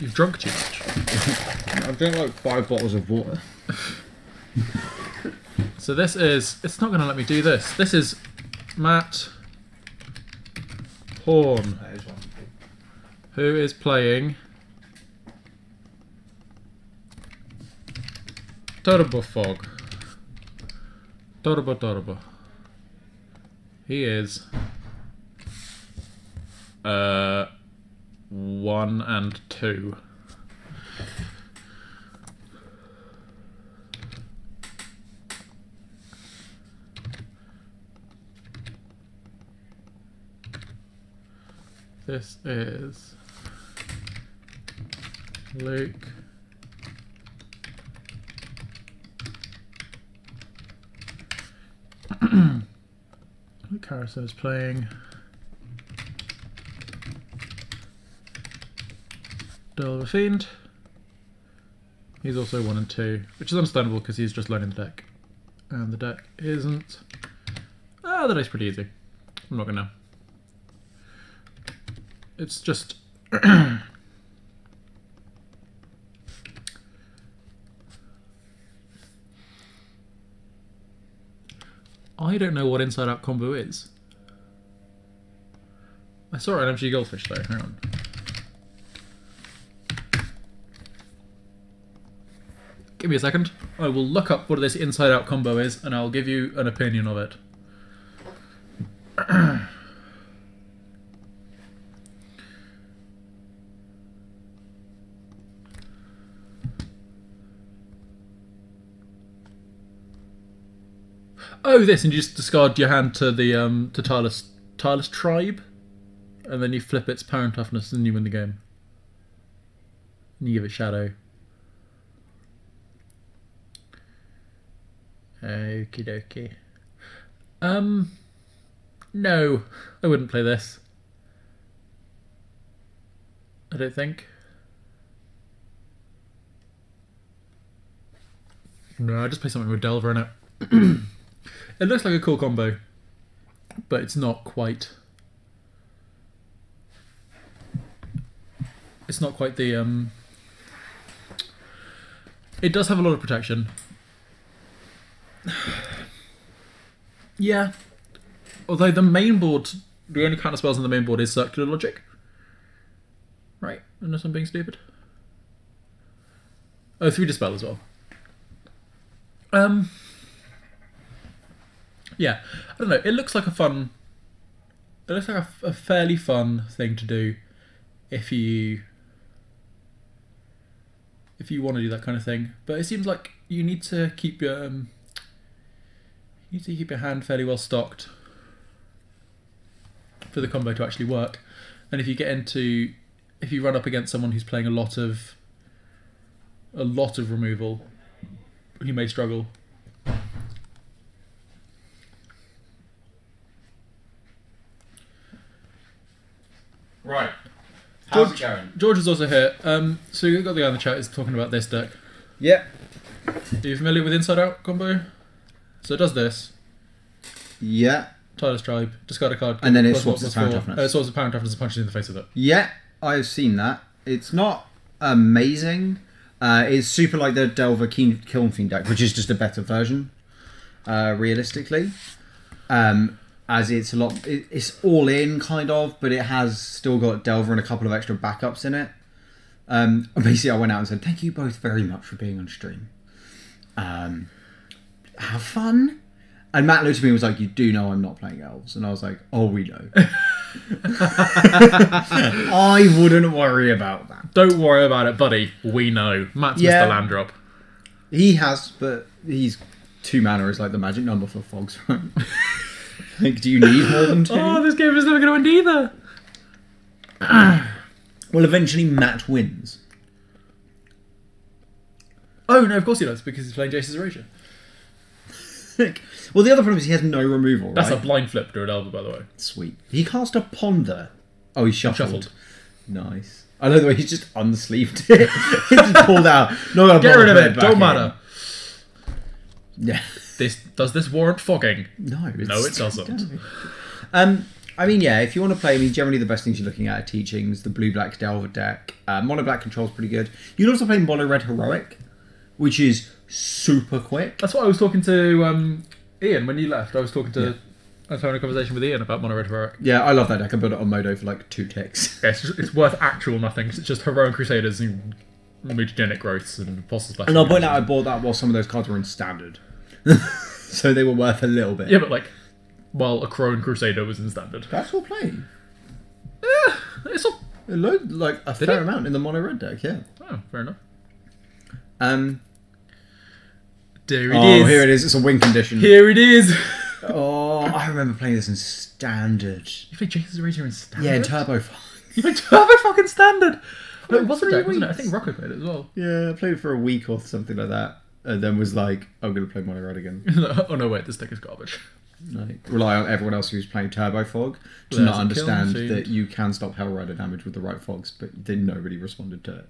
You've drunk too much. I've drank like 5 bottles of water. So this is... It's not going to let me do this. This is Matt Horn, who is playing Turbo Fog. Turbo. He is 1 and 2. This is Luke. Luke Harrison is playing Delver Fiend. He's also 1 and 2, which is understandable because he's just learning the deck. And the deck isn't... Ah, the deck's pretty easy. I'm not gonna... It's just... I don't know what Inside Out Combo is. I saw an MG Goldfish though, hang on. Give me a second. I will look up what this Inside Out Combo is and I'll give you an opinion of it. Oh, this, and you just discard your hand to the to Tireless Tribe, and then you flip its power and toughness, and you win the game. And you give it Shadow. Okie dokie. No, I wouldn't play this. I don't think. No, I just play something with Delver in it. It looks like a cool combo, but it's not quite. It's not quite the. It does have a lot of protection. Yeah. Although the main board, the only counter spells on the main board is Circular Logic. Right, unless I'm being stupid. Oh, 3 Dispel as well. Yeah, I don't know. It looks like a fun. It looks like a fairly fun thing to do, if you want to do that kind of thing. But it seems like you need to keep your hand fairly well stocked for the combo to actually work. And if you run up against someone who's playing a lot of removal, you may struggle. Right. How's it going? George is also here. So you've got the guy in the chat who's talking about this deck. Yeah. Are you familiar with Inside Out combo? So it does this. Yeah. Tireless Tribe, discard a card. And then it swaps its power and toughness. It swaps its power and toughness and punches you in the face with it. Yeah, I've seen that. It's not amazing. It's super like the Delver Kiln Fiend deck, which is just a better version, realistically. As it's a lot, it's all in kind of, but it has still got Delver and a couple of extra backups in it. Basically, I went out and said, "Thank you both very much for being on stream. Have fun." And Matt looked at me and was like, "You do know I'm not playing elves," and I was like, "Oh, we know." I wouldn't worry about that. Don't worry about it, buddy. We know. Matt's Mr. Land Drop. He has, but he's 2 mana is like the magic number for fogs, right? Like, do you need more than 2? Oh, this game is never going to end either. Well, eventually Matt wins. Oh, no, of course he does, because he's playing Jace's Erasure. Well, the other problem is he has no removal, right? That's a blind flip to an Elba, by the way. Sweet. He cast a Ponder. Oh, he shuffled. Nice. I know the way he's just unsleeved it. He just pulled out. Get rid of it. Don't matter. Yeah. Does this warrant fogging? No. No, it doesn't. I mean, yeah, if you want to play, I mean, generally the best things you're looking at are teachings, the blue-black Delver deck. Mono-black control's pretty good. You can also play mono-red Heroic, which is super quick. That's what I was talking to Ian when you left. I was talking to... I was having a conversation with Ian about mono red Heroic. Yeah, I love that deck. I built it on Modo for like 2 ticks. Yeah, it's worth actual nothing. It's just Heroic Crusaders and mutagenic growths and Apostles' Blessing. And I'll point out I bought that while some of those cards were in standard. So they were worth a little bit. Yeah, but like, while a Crone Crusader was in standard. That's all playing. Yeah, it's all... It looked like a fair amount in the mono red deck, yeah. Oh, fair enough. There it is. Oh, here it is. It's a win condition. Here it is. Oh, I remember playing this in standard. You played Jason's Razor in standard? Yeah, in Turbo Fog. You played Turbo fucking standard? No, it wasn't deck, wasn't it? I think Rocco played it as well. Yeah, I played it for a week or something like that. And then was like, I'm going to play mono red again. Oh no, wait, this deck is garbage. Like, rely on everyone else who's playing Turbo Fog to not understand that you can stop Hell Rider damage with the right fogs, but then nobody responded to it.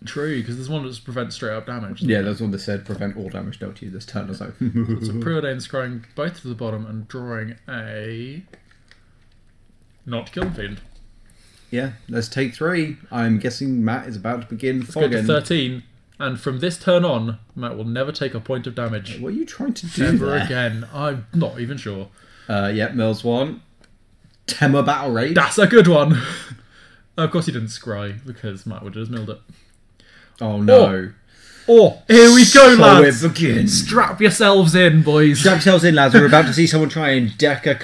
True, because there's one that just prevents straight up damage. Yeah, there's one that said prevent all damage dealt to you this turn. I was like, so Preordain scrying both to the bottom and drawing a not Kiln Fiend. Yeah, let's take 3. I'm guessing Matt is about to begin fogging. Let's go to 13, and from this turn on, Matt will never take a point of damage. What are you trying to do ever there? again? I'm not even sure. Yep, Mills 1. Tema Battle Rage. That's a good one. Of course he didn't scry, because Matt would have just milled it. Oh no. Oh, here we go, lads. So it begins. Strap yourselves in, boys. Strap yourselves in, lads. We're about to see someone try and deck a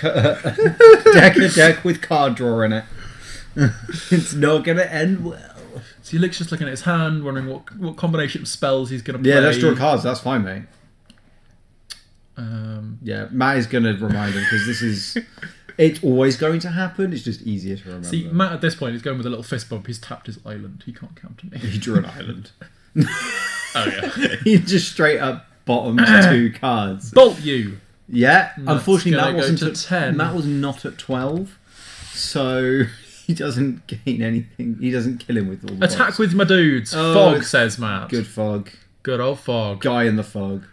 deck with card draw in it. It's not going to end well. So he looks just looking at his hand, wondering what combination of spells he's going to play. Yeah, let's draw cards. That's fine, mate. Yeah, Matt is going to remind him, because this is... It's always going to happen. It's just easier to remember. See, Matt at this point is going with a little fist bump. He's tapped his island. He can't count to me. He drew an island. Oh, yeah. He just straight up bottomed 2 cards. Bolt you! Yeah, unfortunately Matt wasn't at 10. Matt was not at 12, so he doesn't gain anything. He doesn't kill him with all the Attack bots. with my dudes. Oh, Fog, says Matt. Good fog. Good old fog. Guy in the fog.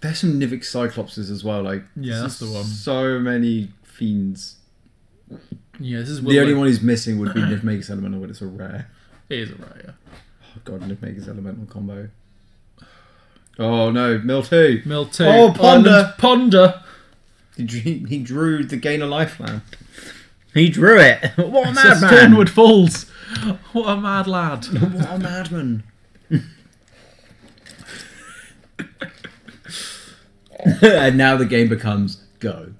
There's some Nivik Cyclopses as well. Like, yeah, that's the one. So many fiends. Yeah, this is the only one he's missing would be Nivmaker's Elemental, but it's a rare. It is a rare, yeah. Oh god, Nivmaker's Elemental combo. Oh no, Mill 2. Mill 2. Oh, Ponder. Island Ponder. He drew the Gain of Lifeland. He drew it. What a madman. Stornwood Falls. What a mad lad. What a madman. And now the game becomes go.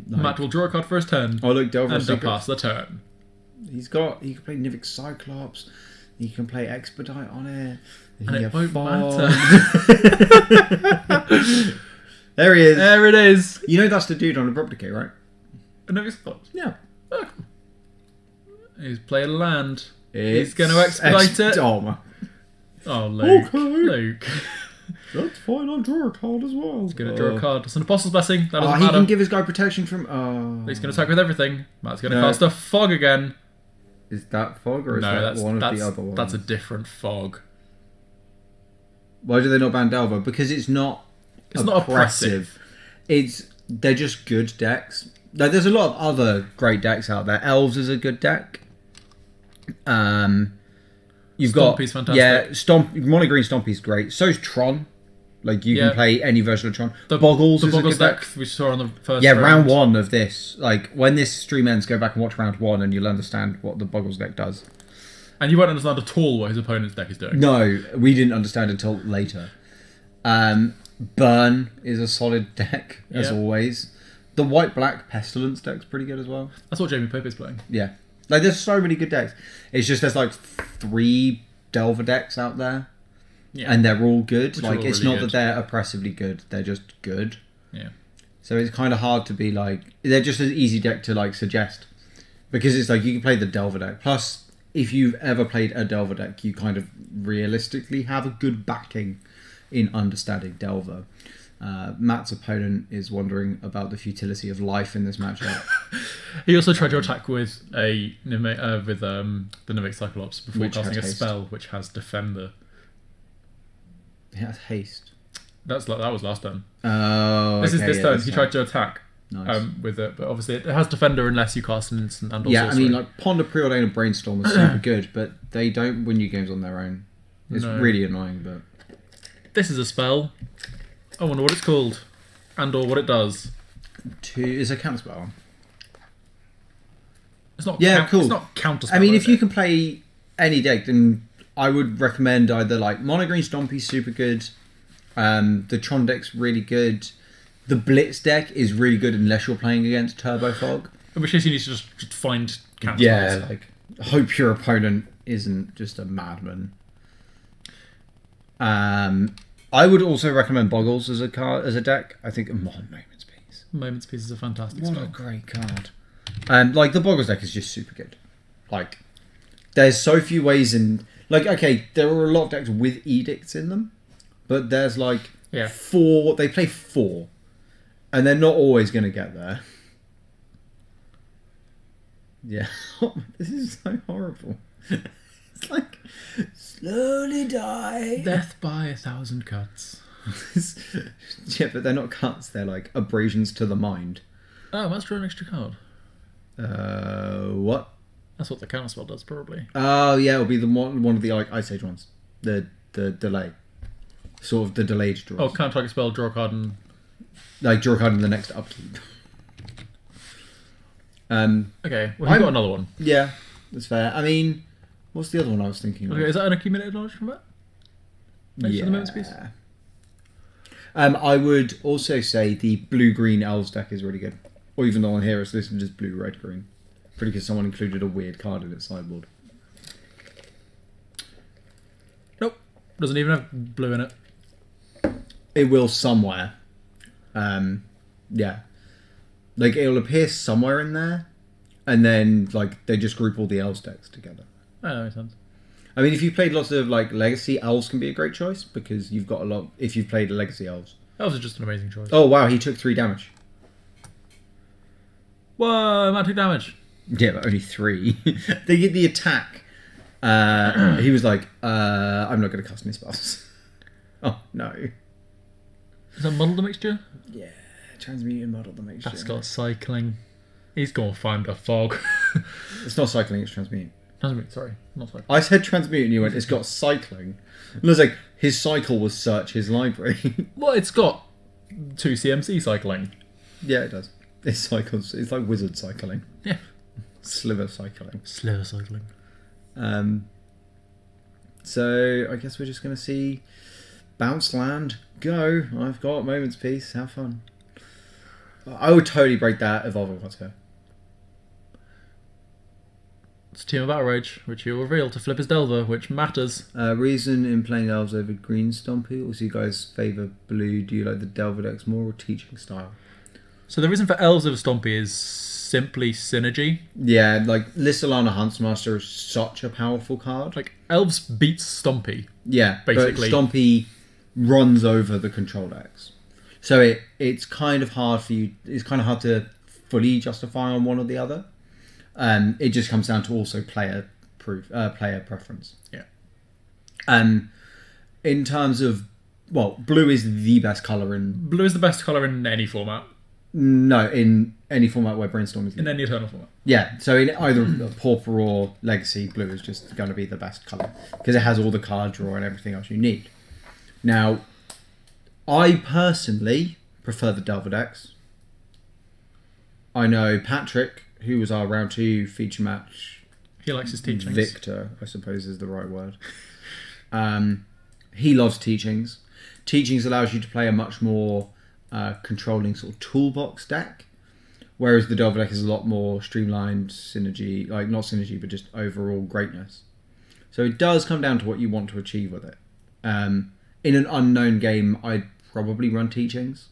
Matt will draw a card for his turn. Oh look, Delver and pass the turn. He can play Nivik Cyclops. He can play Expedite on it. And it won't matter. There he is. There it is. You know that's the dude on Abrupt Decay, right? No, it's not. Yeah. Oh, cool. He's playing a land. He's going to expedite it. Oh, my. Oh, Luke. Okay. Luke. That's fine, I'll draw a card as well. He's going to draw a card. It's an Apostle's Blessing. That doesn't he matter. can give his guy protection from... He's going to attack with everything. Matt's going to cast a fog again. Is that fog or is that one of the other ones? That's a different fog. Why do they not ban Delver? Because it's not oppressive. They're just good decks. Like, there's a lot of other great decks out there. Elves is a good deck. You've Stompy's got fantastic. Mono Green Stompy's great. So's Tron. Like, you can play any version of Tron. Boggles is a good deck we saw on the first round 1 of this. Like, when this stream ends, go back and watch round 1 and you'll understand what the Boggles deck does. And you won't understand at all what his opponent's deck is doing. No, we didn't understand until later. Burn is a solid deck, as always. The white-black Pestilence deck's pretty good as well. That's what Jamie Pope is playing. Yeah. Like, there's so many good decks. It's just there's, like, 3 Delver decks out there. Yeah. And they're all good. Which like, it's really not that they're oppressively good. They're just good. Yeah. So it's kind of hard to be, like... They're just an easy deck to, like, suggest. Because it's like, you can play the Delver deck. Plus, if you've ever played a Delver deck, you kind of realistically have a good backing in understanding Delver. Matt's opponent is wondering about the futility of life in this matchup. He also tried to attack with the Nivik Cyclops before casting a spell which has Defender. It has haste. That was last turn. Oh, This is okay, this yeah, turn. this He turn. tried to attack Nice. with it, but obviously it has defender unless you cast an instant and Yeah, I sorcery. mean, like Ponder, Preordain, and Brainstorm are super good, but they don't win you games on their own. It's No. really annoying, but This is a spell. I wonder what it's called, and or what it does. is a counter spell. It's not. Yeah, cool. It's not counter. I mean, if you can play any deck, then I would recommend either like Mono Green Stompy's super good. The Tron deck's really good. The Blitz deck is really good unless you're playing against Turbo Fog. In which case you need to just find counter Yeah, spells. like hope your opponent isn't just a madman. I would also recommend Boggles as a deck. I think Moment's Peace. Moments Piece is a fantastic What a spell. great card. Like the Boggles deck is just super good. Like there's so few ways in. Like okay, there are a lot of decks with edicts in them, but there's like Yeah. 4. They play 4, and they're not always going to get there. Yeah, this is so horrible. It's like slowly die. Death by 1,000 cuts. Yeah, but they're not cuts. They're like abrasions to the mind. Oh, let's draw an extra card. What? That's what the counter spell does, probably. Oh yeah, it'll be the one of the like Ice Age ones. The delay, sort of the delayed draws. Oh, counter target spell, draw a card, and Like draw a card in the next upkeep. okay. Well, you've got another one. Yeah, that's fair. I mean, what's the other one I was thinking of? Okay, is that an accumulated knowledge from that? Next to the Moments Piece? I would also say the blue-green elves deck is really good. Or even the one here is listed as blue-red-green. Pretty because someone included a weird card in its sideboard. Nope. Doesn't even have blue in it. It will somewhere. Yeah. Like, it'll appear somewhere in there, and then, like, they just group all the elves decks together. Oh, that makes sense. I mean, if you've played lots of, like, Legacy, elves can be a great choice, because you've got a lot... If you've played Legacy elves. Elves are just an amazing choice. Oh, wow, he took 3 damage. Whoa, amount of damage. Yeah, but only 3. They get the attack. He was like, I'm not going to cast any spells. Oh, no. Is that Muddle the Mixture? Yeah, transmute and model the mixture. That's got cycling. He's going to find a fog. It's not cycling, it's transmute. Sorry, not cycling. I said transmute and you went, it's got cycling. And I was like, his cycle was search his library. Well, it's got 2 CMC cycling. Yeah, it does. It cycles. It's like wizard cycling. Yeah. Sliver cycling. Slower cycling. So I guess we're just going to see Bounce Land. Go. I've got Moments Peace. Have fun. I would totally break that Evolving Quattro. It's Team of Outrage, which he'll reveal to flip his Delver, which matters. Reason in playing elves over green Stompy. Also, you guys favour blue. Do you like the Delver decks more or teaching style? So the reason for Elves over Stompy is simply synergy. Yeah, like Lissalana Huntsmaster is such a powerful card. Like, Elves beats Stompy. Yeah, basically. But Stompy runs over the control decks. So it's kind of hard for you. It's kind of hard to fully justify on one or the other. It just comes down to also player preference. Yeah. In terms of, well, blue is the best colour in... Blue is the best colour in any format. No, in any format where Brainstorm is... In any Eternal format. Yeah, so in either Pauper or Legacy, blue is just going to be the best colour. Because it has all the card draw and everything else you need. Now, I personally prefer the Delver decks. I know Patrick, who was our round 2 feature match... He likes his teachings. Victor, I suppose is the right word. He loves Teachings. Teachings allows you to play a much more controlling sort of toolbox deck, whereas the Delver deck is a lot more streamlined synergy, like not synergy, but just overall greatness. So it does come down to what you want to achieve with it. In an unknown game, I'd probably run Teachings.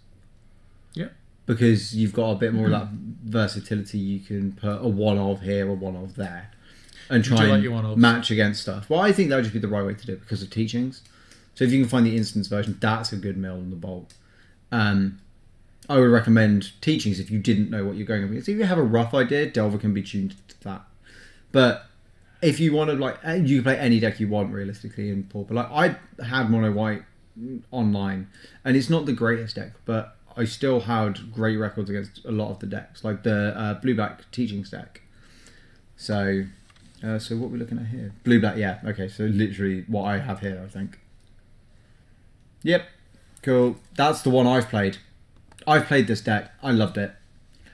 Yeah. Because you've got a bit more of that versatility. You can put a one of here, a one of there, and try like your one-offs? match against stuff. Well, I think that would just be the right way to do it because of Teachings. So if you can find the instance version, that's a good mill in the bolt. I would recommend Teachings if you didn't know what you're going against. If you have a rough idea, Delver can be tuned to that. But if you want to, like, you can play any deck you want realistically in Pauper. Like, I had mono white online, and it's not the greatest deck, but I still had great records against a lot of the decks, like the blue-black teachings deck. So what are we looking at here? Blue-black, yeah. Okay, so literally what I have here, I think. Yep, cool. That's the one I've played. I've played this deck. I loved it.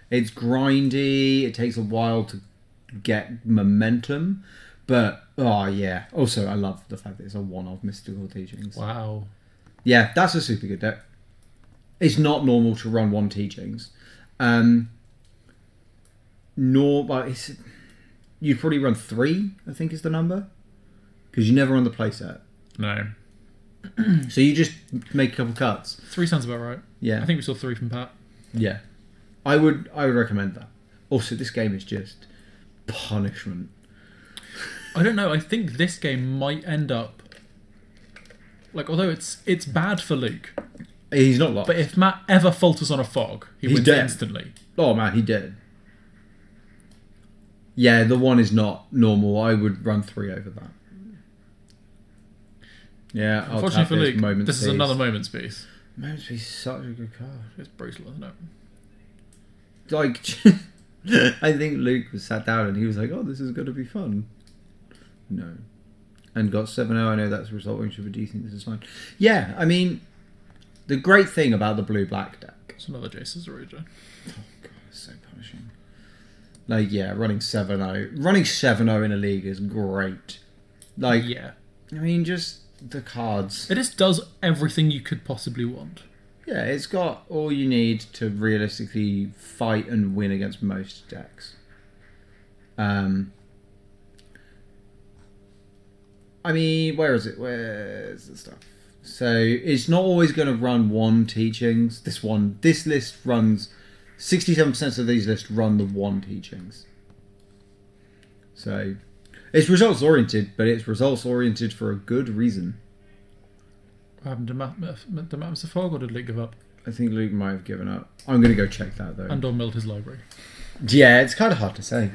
It's grindy. It takes a while to get momentum, but oh yeah. Also, I love the fact that it's a one-off mystical teachings. Wow. Yeah, that's a super good deck. It's not normal to run one teachings. But you'd probably run 3, I think is the number. Because you never run the playset. No. So you just make a couple cuts. 3 sounds about right. Yeah. I think we saw 3 from Pat. Yeah. I would recommend that. Also, this game is just punishment. I don't know. I think this game might end up like, although it's bad for Luke. He's not lost. But if Matt ever falters on a fog, he wins dead. instantly. Oh man, he did. Yeah, the one is not normal. I would run 3 over that. Yeah, Unfortunately for Luke, this is another Moments piece. Moments piece is such a good card. It's brutal, isn't it? Like, I think Luke was sat down and he was like, "Oh, this is going to be fun." No, and got 7-0. I know that's resulting. But do you think this is fine? Yeah, I mean, the great thing about the blue-black deck. It's another Jace's Origin. Oh god, it's so punishing. Like, yeah, running 7-0. Running 7-0 in a league is great. Like, yeah. I mean, just the cards. It just does everything you could possibly want. Yeah, it's got all you need to realistically fight and win against most decks. I mean, where is it? Where's the stuff? So it's not always going to run one teachings. This list runs 67% of these lists run the one teachings. So it's results oriented, but it's results oriented for a good reason. What happened to Matt Fog, or did Luke give up? I think Luke might have given up. I'm going to go check that though. And/or milled his library. Yeah, it's kind of hard to say.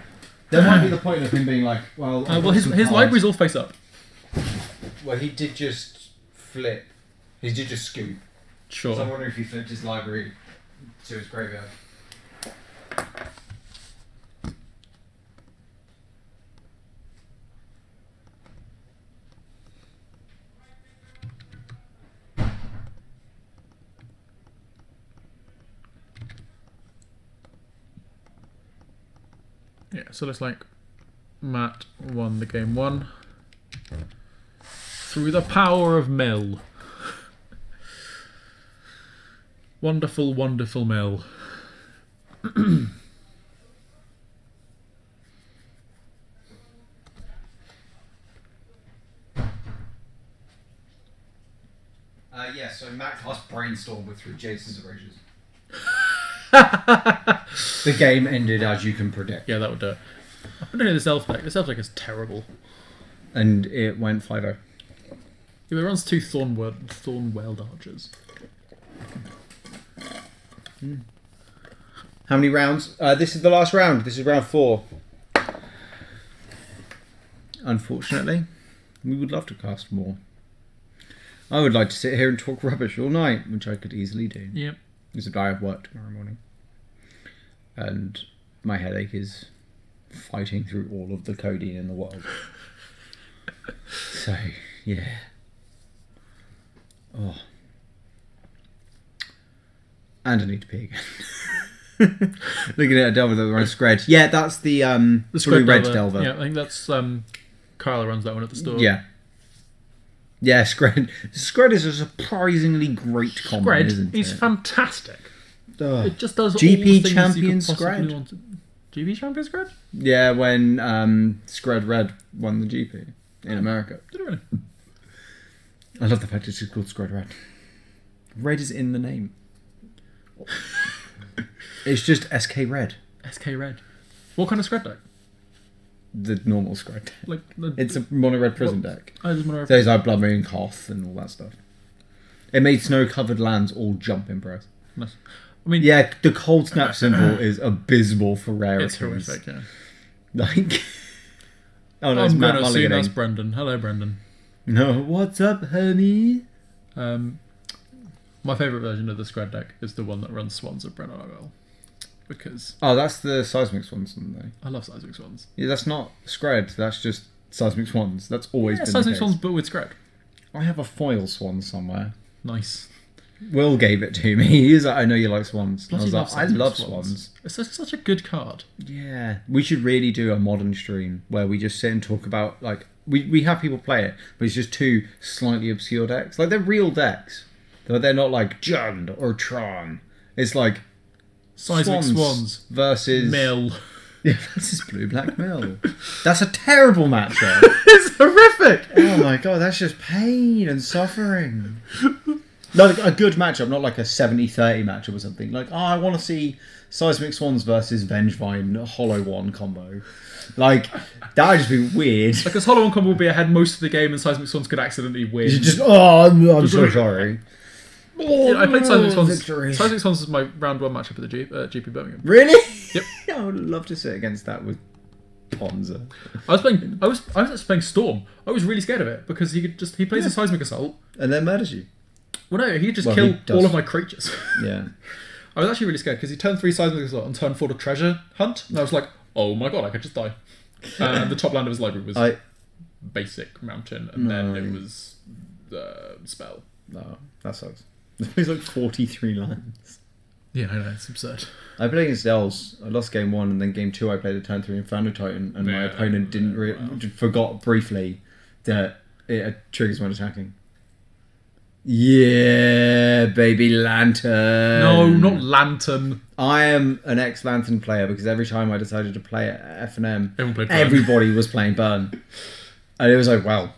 There might be the point of him being like, well, his library's all face up. Well, he did just flip. He did just scoop. Sure. So I'm wondering if he flipped his library to his graveyard. Yeah, so looks like Matt won the game 1 through the power of Mill. Wonderful, wonderful Mill. Yeah, so Matt cast Brainstorm with 3 Jason's Erasures. The game ended as you can predict. Yeah, that would do it. I don't know this elf deck. This elf deck is terrible. And it went 5-0. Yeah, it runs 2 Thornweld Archers. How many rounds? This is the last round. This is round 4. Unfortunately, we would love to cast more. I would like to sit here and talk rubbish all night, which I could easily do. Yep. Because I have work tomorrow morning. And my headache is fighting through all of the codeine in the world. So, yeah. Oh. And I need to pee again. Looking at a Delver that runs Scred. Yeah, that's the blue-red Delver. Yeah, I think that's Kyla runs that one at the store. Yeah. Yeah, Scred. Scred is a surprisingly great combo, isn't it? He's fantastic. It just does GP all the things champion you could possibly Scred? want. GP champion Scred? Yeah, when Scred Red won the GP in America. Did it really? I love the fact it's just called Scred Red. Red is in the name. It's just SK Red. SK Red. What kind of Scred deck? The normal Scred deck. Like It's a mono red prison deck. Oh, there's mono red. So it's like Blood Moon, Koth, and all that stuff. It made snow-covered lands all jump in price. Nice. I mean, yeah, the cold snap symbol is abysmal for rarities. It's horrific, yeah. Like, oh no, it's I'm Matt going to assume that's Mulliganing. Brendan. Hello, Brendan. No, what's up, honey? My favourite version of the Scred deck is the one that runs Swans of Brennan Argyle. Because Oh, that's the Seismic Swans, isn't they? I love Seismic Swans. Yeah, that's not Scred, that's just Seismic Swans. That's always been Seismic the case. Swans, but with Scred. I have a foil swan somewhere. Nice. Will gave it to me. He was like, I know you like swans. And I was Bloody like, I Seismic love swans. It's such a good card. Yeah. We should really do a modern stream where we just sit and talk about, like, we have people play it, but it's just two slightly obscure decks. Like, they're real decks. They're not like Jund or Tron. It's like Seismic Swans versus Mill. Yeah, versus Blue Black Mill. That's a terrible matchup. It's horrific. Oh my god, that's just pain and suffering. Like a good matchup, not like a 70-30 matchup or something. Like, oh, I want to see Seismic Swans versus Vengevine Hollow One combo. Like, that would just be weird. Because Hollow One combo will be ahead most of the game and Seismic Swans could accidentally win. You just, oh, I'm so sorry. Yeah, I played Seismic Swans. Victory. Seismic Swans was my round 1 matchup at the GP Birmingham. Really? Yep. I would love to sit against that with Ponza. I was actually playing Storm. I was really scared of it because he plays a Seismic Assault. And then murders you. Well, no, he could just Well, kill he does. all of my creatures. Yeah. I was actually really scared because he turned 3 Seismic Assault and turn 4 to Treasure Hunt, and I was like, oh my god, I could just die. And the top land of his library was basic mountain, and then it was spell. No, that sucks. There's like 43 lands. Yeah, I know, it's absurd. I played against Elves. I lost game 1, and then game 2 I played a turn 3 Inferno Titan, and my opponent forgot briefly that it triggers when attacking. Yeah, baby Lantern. No, not Lantern. I am an ex-Lantern player because every time I decided to play at F&M, Everyone played Burn. everybody was playing Burn. And it was like, wow.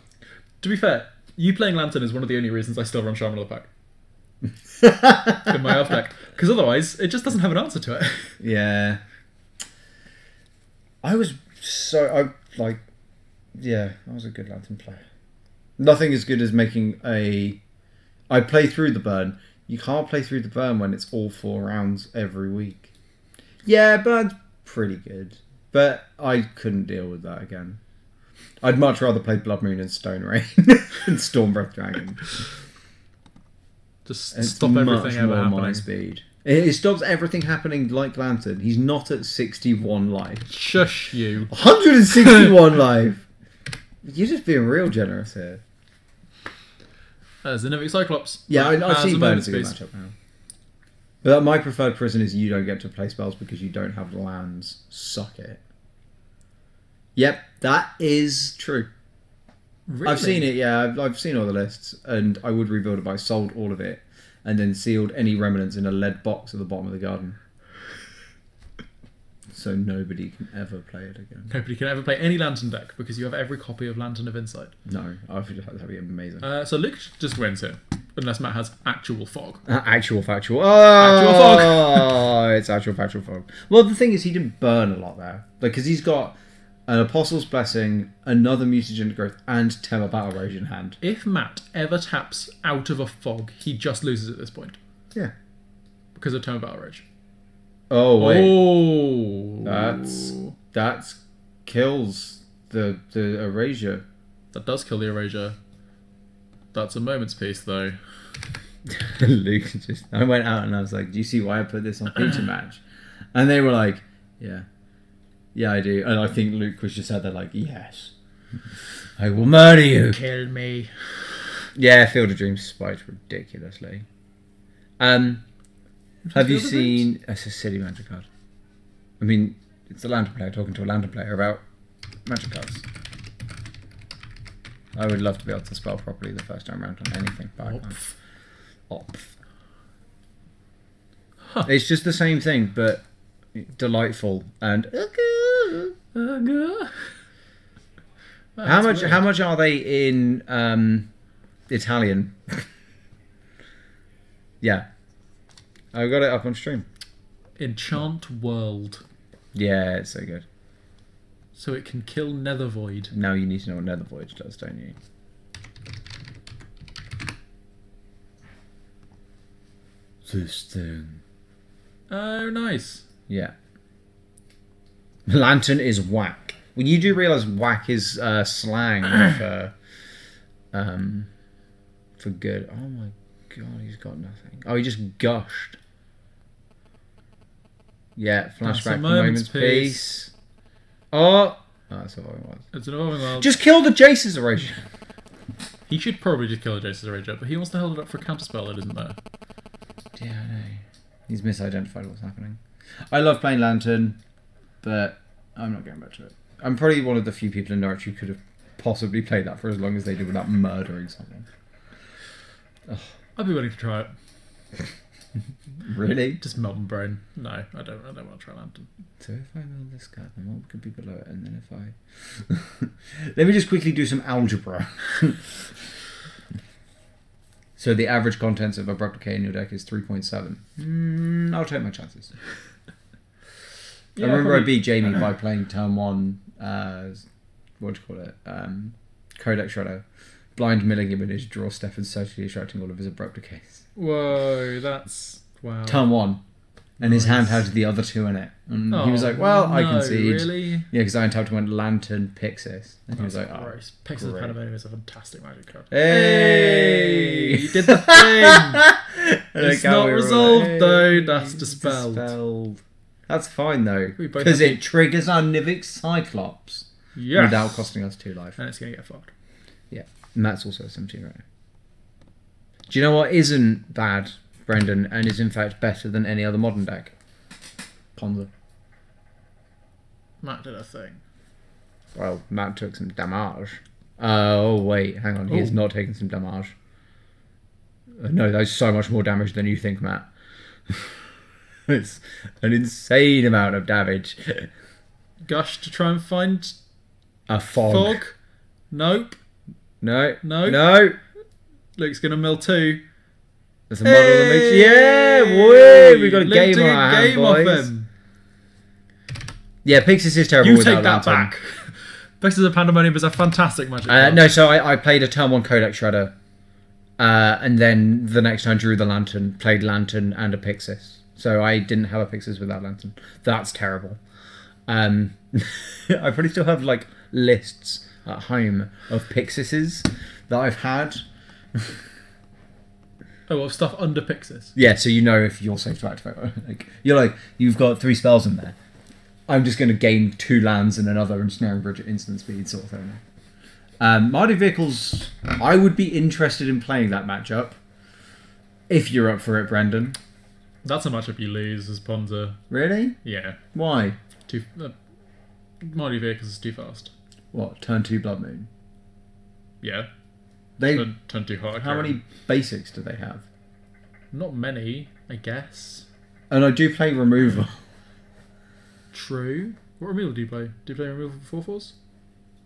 To be fair, you playing Lantern is one of the only reasons I still run Shaman of the Pack. In my elf deck. Because otherwise, it just doesn't have an answer to it. Yeah. I was a good Lantern player. Nothing as good as making I play through the burn. You can't play through the burn when it's all 4 rounds every week. Yeah, Burn's pretty good. But I couldn't deal with that again. I'd much rather play Blood Moon and Stone Rain and Stormbreath Dragon. Just It's stop everything ever more happening. my speed. It stops everything happening like Lantern. He's not at 61 life. Shush you. 161 life! You're just being real generous here. Xenovic Cyclops. Yeah, I've seen Burn as a good Beast. matchup now. But my preferred prison is you don't get to play spells because you don't have lands. Suck it. Yep, that is true. Really? I've seen it, yeah. I've seen all the lists, and I would rebuild it, but I sold all of it, and then sealed any remnants in a lead box at the bottom of the garden. So nobody can ever play it again. Nobody can ever play any Lantern deck because you have every copy of Lantern of Insight. No, I feel like that'd be amazing. So Luke just wins here, unless Matt has actual fog. Actual factual. Oh, Actual fog. It's actual factual fog. Well, the thing is, he didn't burn a lot there, because he's got an Apostle's Blessing, another Mutagen Growth, and Tema Battle Rage in hand. If Matt ever taps out of a fog, he just loses at this point Yeah. because of Tome Battle Rage. Oh wait, Oh, that's kills the erasure. that does kill the erasure. That's a moment's piece, though. Luke just. I went out and I was like, "Do you see why I put this on Feature Match?" And they were like, "Yeah, yeah, I do." And I think Luke was just out there like, "Yes, I will murder you." Kill me. Yeah, Field of Dreams spiked ridiculously. Have you Field of seen? It's a silly Magic card. I mean, it's a Lantern player talking to a Lantern player about Magic cards. I would love to be able to spell properly the first time around on anything, but I can't. Opf. Huh. It's just the same thing, but delightful and. How much are they in Italian? Yeah, I got it up on stream. Enchant World. Yeah, it's so good. So it can kill Nether Void. Now you need to know what Nether Voyage does, don't you? This thing. Oh, nice. Yeah. Lantern is whack. Well, you do realise whack is slang for good. Oh my God, he's got nothing. Oh, he just gushed. Yeah, flashback, moment's peace. Oh, that's what it was. It's an evolving world. Just kill the Jace's erasure. He should probably just kill the Jace's erasure, but he wants to hold it up for a counterspell that isn't there. Yeah, I know. He's misidentified what's happening. I love playing Lantern, but I'm not going back to it. I'm probably one of the few people in Norwich who could have possibly played that for as long as they did without murdering someone. Ugh. I'd be willing to try it. Really? Just melt my brain. No, I don't want to try Lantern. So if I meld this guy, then what could be below it? And then if I... Let me just quickly do some algebra. So the average contents of Abrupt Decay in your deck is 3.7. I'll take my chances. Yeah, I remember probably... I beat Jamie by playing turn 1, what do you call it? Codex Shredder. Blind milling him in his draw step and socially extracting all of his Abrupt Decays. Whoa, that's... Wow. Turn 1. And his hand had the other 2 in it. And he was like, well, I concede. Really? Yeah, because I untapped and went Lantern, Pixis. And he was like, oh, gross. Pixis of Pandemonium is a fantastic magic card. Hey! You did the thing! It's not resolved though, that's dispelled. That's fine though, We both because have it triggers our Nivix Cyclops Yes. without costing us 2 life. And it's going to get fucked. Yeah, and that's also a 17 right now. Do you know what isn't bad, Brendan, and is in fact better than any other modern deck? Ponza. Matt did a thing. Well, Matt took some damage. Oh wait, hang on, he has not taken some damage. No, that's so much more damage than you think, Matt. It's an insane amount of damage. Gush to try and find A fog. Nope. No. No. No. Luke's going to mill 2. There's a model that makes... Yeah, woo! We've got a Luke game took on our hand, boys. off him. Yeah, Pixis is terrible You without take that Lantern. back. Pixis of Pandemonium is a fantastic magic card. No, so I played a turn 1 Codex Shredder. And then the next time drew the Lantern, played Lantern and a Pixis. So I didn't have a Pixis without Lantern. That's terrible. I probably still have like lists at home of Pixises that I've had. Oh, well, stuff under Pixis. Yeah, so you know if you're safe to activate. Like you've got 3 spells in there. I'm just going to gain 2 lands and another ensnaring bridge at instant speed sort of thing. Mardy Vehicles, I would be interested in playing that matchup. If you're up for it, Brendan. That's a matchup you lose as Ponza. Really? Yeah. Why? Mighty Vehicles is too fast. What? Turn 2 Blood Moon? Yeah. They. Turn 2 Heart. How many basics do they have? Not many, I guess. And I do play Removal. True. What removal do you play? Do you play removal for 4/4s?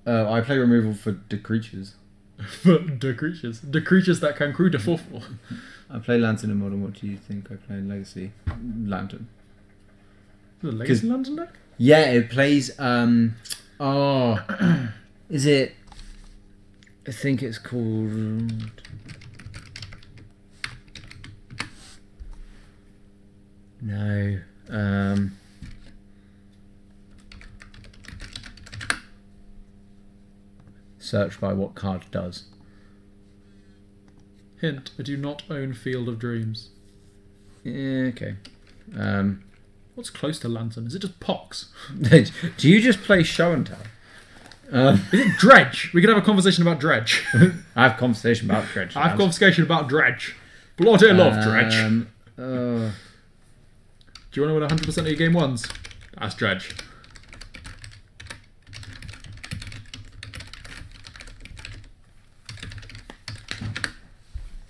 I play Removal for the creatures. For the creatures. The creatures that can crew to 4/4. I play Lantern in Modern. What do you think I play in Legacy? Lantern. The Legacy Lantern deck? Yeah, it plays. Is it? I think it's called. No. Search by what card does. Hint, I do not own Field of Dreams. Yeah, okay. What's close to Lantern? Is it just Pox? Do you just play Show and Tell? Is it Dredge? We could have a conversation about Dredge. I have a conversation about Dredge. I have a conversation about Dredge. Bloody love Dredge. Do you want to win 100% of your game ones? That's Dredge.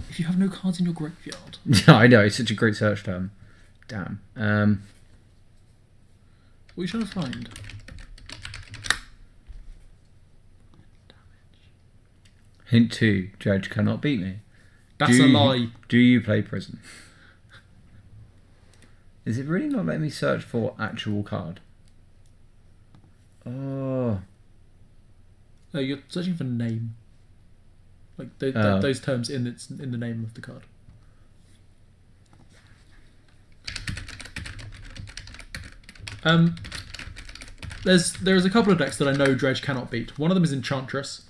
If you have no cards in your graveyard. Yeah, I know. It's such a great search term. Damn. What are you trying to find? Hint 2. Dredge cannot beat me. That's a lie. Do you play Prison? Is it really not letting me search for actual card? Oh. No, you're searching for name. Like those terms in the name of the card. There's a couple of decks that I know Dredge cannot beat. One of them is Enchantress.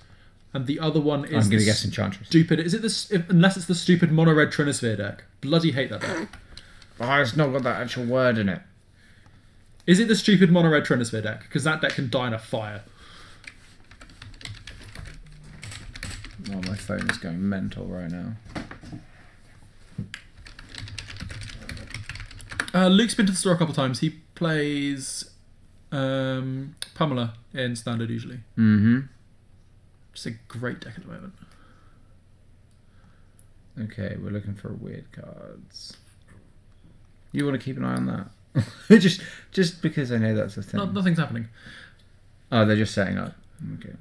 and the other one is... I'm going to guess Enchantress. Stupid. Is it this? Unless it's the stupid mono-red Trinisphere deck. Bloody hate that deck. Oh, it's not got that actual word in it. Is it the stupid mono-red Trinisphere deck? Because that deck can die in a fire. Oh, my phone is going mental right now. Luke's been to the store a couple of times. He plays Pamela in Standard usually. Mm-hmm. Just a great deck at the moment. Okay, we're looking for weird cards. You want to keep an eye on that? just because I know that's a thing. Nothing's happening. Oh, they're just setting up. Okay.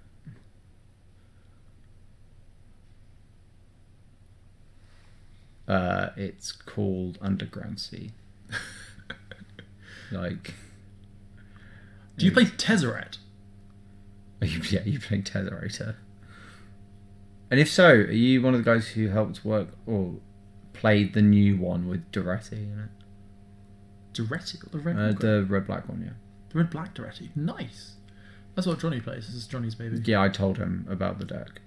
It's called Underground Sea. Like... Do you play Tezzeret? Yeah, you play Tezzerator. And if so, are you one of the guys who helped work or played the new one with Duretti in it? Duretti? The red the red-black one, yeah. The red-black Duretti. Nice. That's what Johnny plays. This is Johnny's baby. Yeah, I told him about the deck.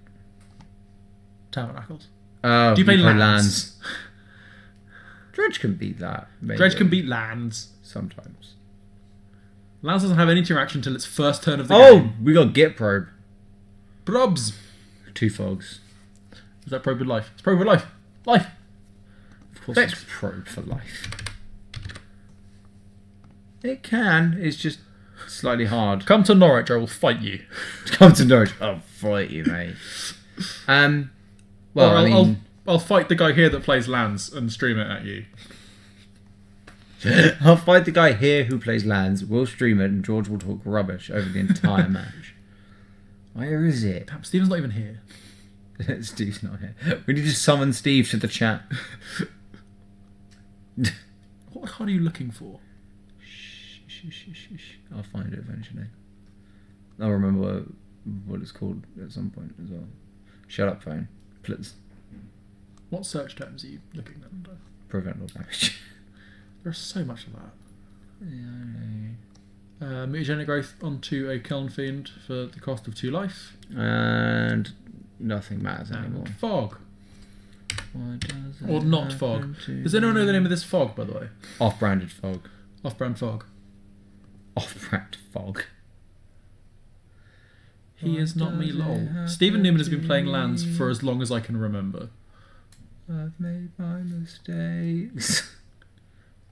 Tabernacles. Oh, do you play lands? Dredge can beat that. Maybe. Dredge can beat lands. Sometimes. Lands doesn't have any interaction until its first turn of the game. Oh, we got Git Probe. Probs. 2 fogs. Is that probe with life? It's probe with life. Life. Of course it's probe for life. It can. It's just slightly hard. Come to Norwich, I will fight you. Come to Norwich, I'll fight you, mate. Well, I mean... I'll fight the guy here that plays lands and stream it at you. I'll fight the guy here who plays lands, we'll stream it, and George will talk rubbish over the entire match. Where is it? Damn, Steven's not even here. Steve's not here. We need to summon Steve to the chat. What card are you looking for? Shh. I'll find it eventually. I'll remember what it's called at some point as well. Shut up, phone. Please. What search terms are you looking at under? Prevent all damage. There's so much of that. Yeah, I know. Mutagenic growth onto a Kiln Fiend for the cost of 2 life. And nothing matters anymore. Fog. Or not Fog. Does anyone know the name of this fog, by the way? Off-branded fog. Off-brand Fog. Off-brand fog. He is not me, lol. Stephen Newman has been playing lands for as long as I can remember. I've made my mistakes.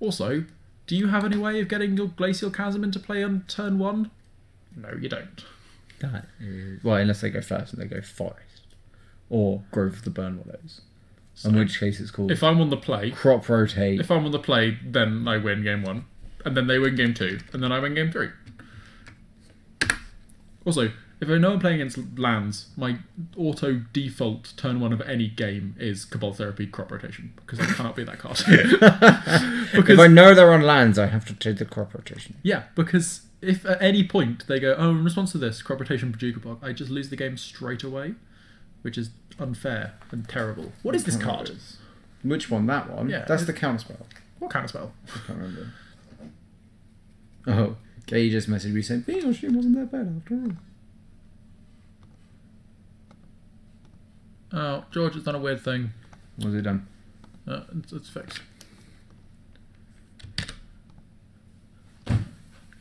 Also, do you have any way of getting your Glacial Chasm into play on turn 1? No, you don't. That is... Well, unless they go first and they go Forest. Or Grove of the Burn Willows. So, in which case it's called... If I'm on the play... Crop Rotate. If I'm on the play, then I win game 1. And then they win game 2. And then I win game 3. Also, if I know I'm playing against lands, my auto default turn 1 of any game is Cabal Therapy Crop Rotation. Because I cannot beat that card. Because if I know they're on lands, I have to take the Crop Rotation. Yeah, because if at any point they go, oh, in response to this, Crop Rotation Paducah Block, I just lose the game straight away. Which is unfair and terrible. What is this card? Which one? That one? Yeah. That's the counterspell. What counterspell? I can't remember. Oh, okay, you just messaged me saying, being on stream wasn't that bad after all. Oh, George has done a weird thing. What's it done? It's fixed.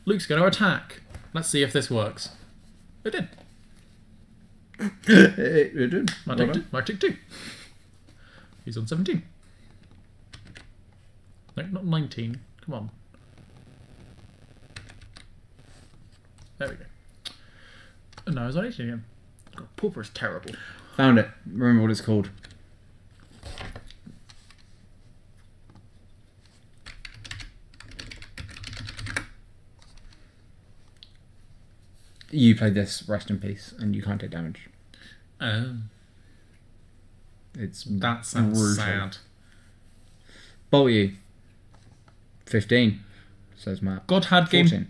Luke's going to attack. Let's see if this works. It did. It did. Might take 2. He's on 17. No, not 19. Come on. There we go. No, he's on 18 again. God, Pauper is terrible. Found it. Remember what it's called. You played this, rest in peace, and you can't take damage. It's that sounds brutal. sad. Bolt you. 15, says Matt. God had 14.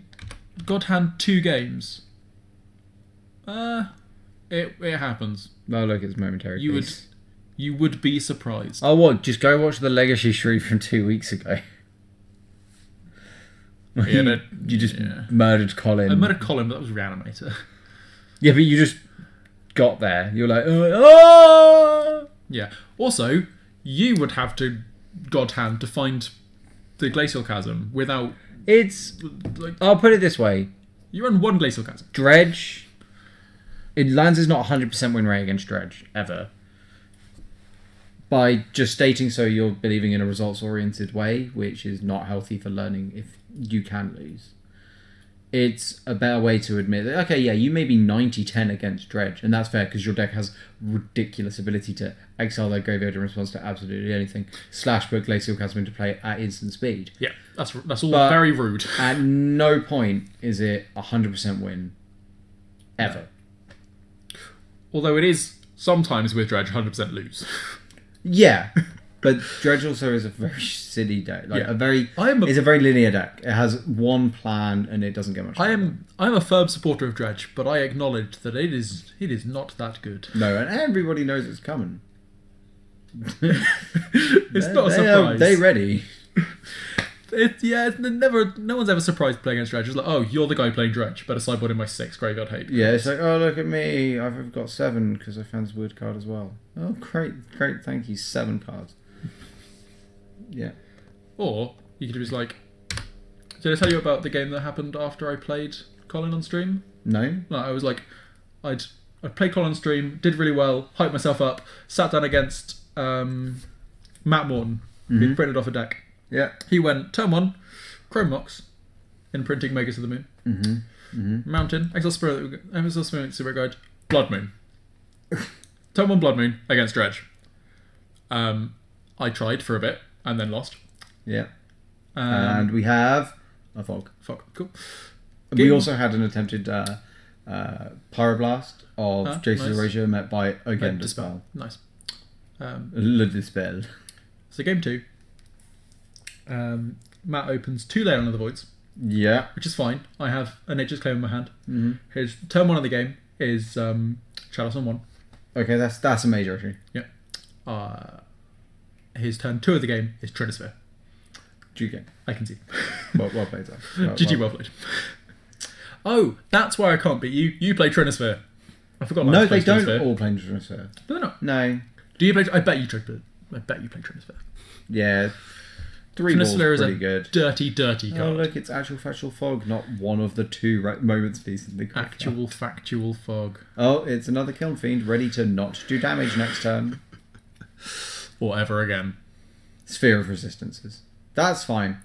God had 2 games. It happens. Oh look, it's momentary. You would be surprised. Oh what? Just go watch the Legacy stream from 2 weeks ago. Yeah, you just murdered Colin. I murdered Colin, but that was Reanimator. Yeah, but you just got there. You're like, oh! Yeah. Also, you would have to God hand to find the glacial chasm without. It's. Like, I'll put it this way. you run one glacial chasm. Dredge. Lands is not 100% win rate against Dredge, ever. By just stating so, you're believing in a results-oriented way, which is not healthy for learning if you can lose. It's a better way to admit that, okay, yeah, you may be 90-10 against Dredge, and that's fair because your deck has ridiculous ability to exile their graveyard in response to absolutely anything, / put Glacial Chasm into play at instant speed. Yeah, that's all But very rude. At no point is it 100% win, ever. Although it is sometimes with Dredge 100% lose. Yeah, but Dredge also is a very silly deck. Like Yeah. it's a very linear deck. It has one plan and it doesn't get much. I'm a firm supporter of Dredge, but I acknowledge that it is not that good. No, and everybody knows it's coming. It's not a surprise. They ready. No one's ever surprised playing against Dredge. It's like, oh, you're the guy playing Dredge, better sideboard in my 6 graveyard hate. Yeah, it's like, oh, look at me. I've got 7 because I found this weird card as well. Oh, great, thank you. 7 cards. Yeah. Or you could just like, did I tell you about the game that happened after I played Colin on stream? No? No, I was like, I'd played Colin on stream, did really well, hyped myself up, sat down against Matt Morton, who printed off a deck. Yeah. He went, turn 1, Chrome Mox, imprinting Magus of the Moon. Mountain, Exile Spirit Guide, Blood Moon. Turn 1 Blood Moon against Dredge. I tried for a bit and then lost. Yeah. And we have a fog. Fuck, cool. We also had an attempted Pyroblast of Jason's nice. Erasure met by, again, Dispel. Dispel. Nice. Le Dispel. So game 2. Matt opens 2 Layer Under the Voids, Yeah. which is fine. I have a Nature's Claim in my hand. Mm-hmm. His turn 1 of the game is Chalice on 1. Okay, that's a major issue. Yeah. His turn 2 of the game is Trinisphere. GK. I can see. Well played, Zach. GG, well played. Oh, that's why I can't beat you. You play Trinisphere. I forgot. No, Lance they plays don't Trinisphere. all play Trinisphere. No, they're not. No. Do you play? I bet you play Trinisphere. Yeah. 3 balls Trinisphere is pretty a good. dirty Oh, card. look, it's actual factual fog, not one of the 2 moments piece in the graveyard. Actual factual fog. Oh, it's another Kiln Fiend ready to not do damage next turn. Or ever again. Sphere of Resistances. That's fine.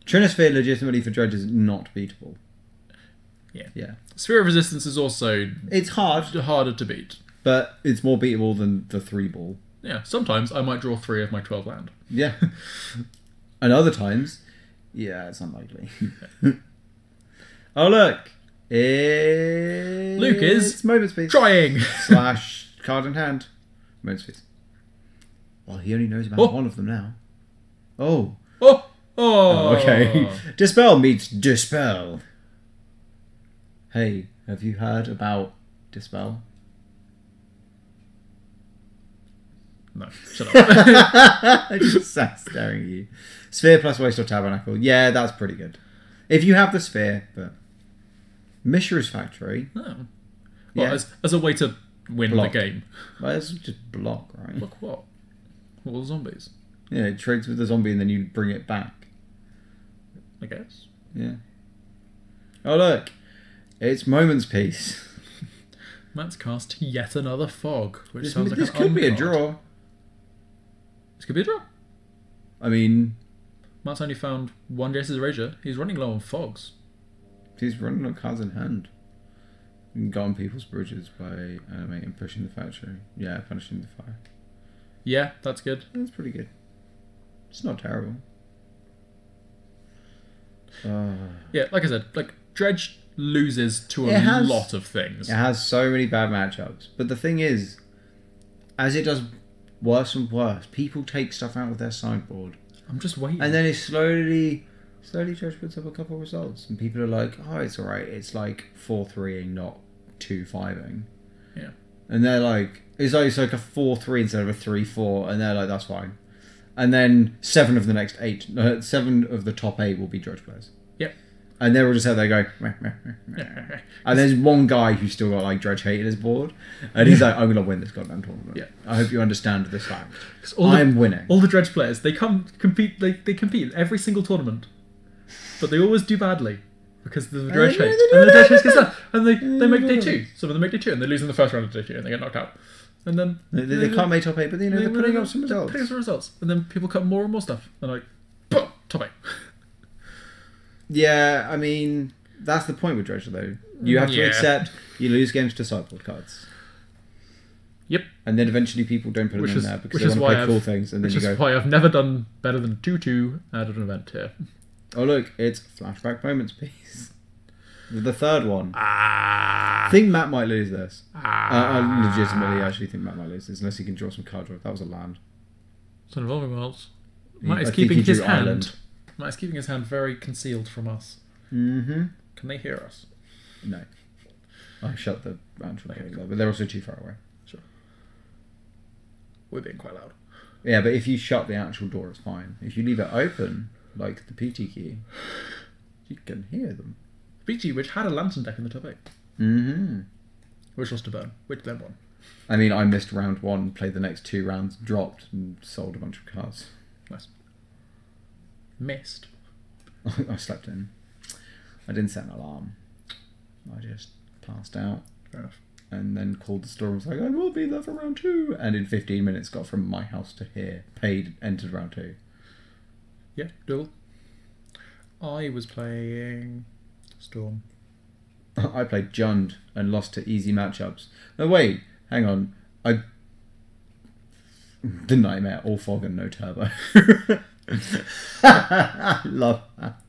Trinisphere legitimately for Dredge is not beatable. Yeah. Sphere of Resistance is also It's hard, harder to beat. but it's more beatable than the 3 ball. Yeah, sometimes I might draw 3 of my 12 land. Yeah. And other times, yeah, it's unlikely. Oh, look. Luke is Moments Piece. Trying! / card in hand. Moments Piece. Well, he only knows about one of them now. Oh. Oh, Okay. Dispel meets Dispel. Hey, have you heard about Dispel? No, shut up. I just sat staring at you. Sphere plus Waste or Tabernacle. Yeah, that's pretty good. If you have the Sphere, but Mishra's Factory. Oh. Well, Yeah. as a way to win Block. the game. Well, it's just block, right? Look what? All the zombies, Yeah, it trades with the zombie and then you bring it back. I guess. Yeah. Oh, look. It's Moments Piece. Matt's cast yet another fog, which This, sounds like this an could be a uncard. draw. This could be a draw. I mean, Matt's only found 1 Jason's Erasure. He's running low on fogs. he's running on cards in hand. You can go on people's bridges by animating, pushing the factory. Yeah, punishing the fire. Yeah, that's good. That's pretty good. It's not terrible. Yeah, like I said, like Dredge loses to It a has- lot of things. It has so many bad matchups. But the thing is, as it does worse and worse, people take stuff out of their sideboard. I'm just waiting. And then it slowly Dredge puts up a couple of results. And people are like, oh, it's alright. It's like 4-3ing, not 2-5ing. Yeah. And they're like, it's like a 4-3 instead of a 3-4. And they're like, that's fine. And then 7 of the top 8 will be Dredge players. Yep. And they're all just out there going, meh, meh, meh, meh. And there's one guy who's still got like Dredge Hate in his board, and he's like, I'm gonna win this goddamn tournament. Yeah. I hope you understand this fact. I'm winning. All the Dredge players, they compete in every single tournament, but they always do badly because there's a Dredge Hate, and the Dredge Hate gets that, and they make day 2. Some of them make day 2, and they lose in the first round of day 2, and they get knocked out. And then they can't make top 8, but they're putting up some results. Putting some results, and then people cut more and more stuff. They're like, boom, top 8. Yeah, I mean, that's the point with Dredge, though. You have to accept you lose games to sideboard cards. Yep. And then eventually people don't put them in there because they want to play cool things. And then which is why I've never done better than 2-2 at an event here. Oh, look, it's Flashback Moments piece. The third one. Ah. I think Matt might lose this. I legitimately actually think Matt might lose this unless he can draw some card draw. That was a land. It's an Evolving Worlds. Matt is keeping his hand. Matt is keeping his hand very concealed from us. Mm-hmm. Can they hear us? No. I shut the actual door, but they're also too far away. Sure. We're being quite loud. Yeah, but if you shut the actual door, it's fine. If you leave it open, like the PT key, you can hear them. PT, which had a lantern deck in the top 8. Mm-hmm. Which lost to burn. Which then won. I mean, I missed round 1, played the next 2 rounds, dropped, and sold a bunch of cards. Nice. Missed. I slept in. I didn't set an alarm. I just passed out. Fair enough. And then called the store and was like, I will be there for round 2. And in 15 minutes got from my house to here. Paid, entered round 2. Yeah, doable. I was playing Storm. I played Jund and lost to easy matchups. No, wait. Hang on. The Nightmare, all fog and no turbo. Love that.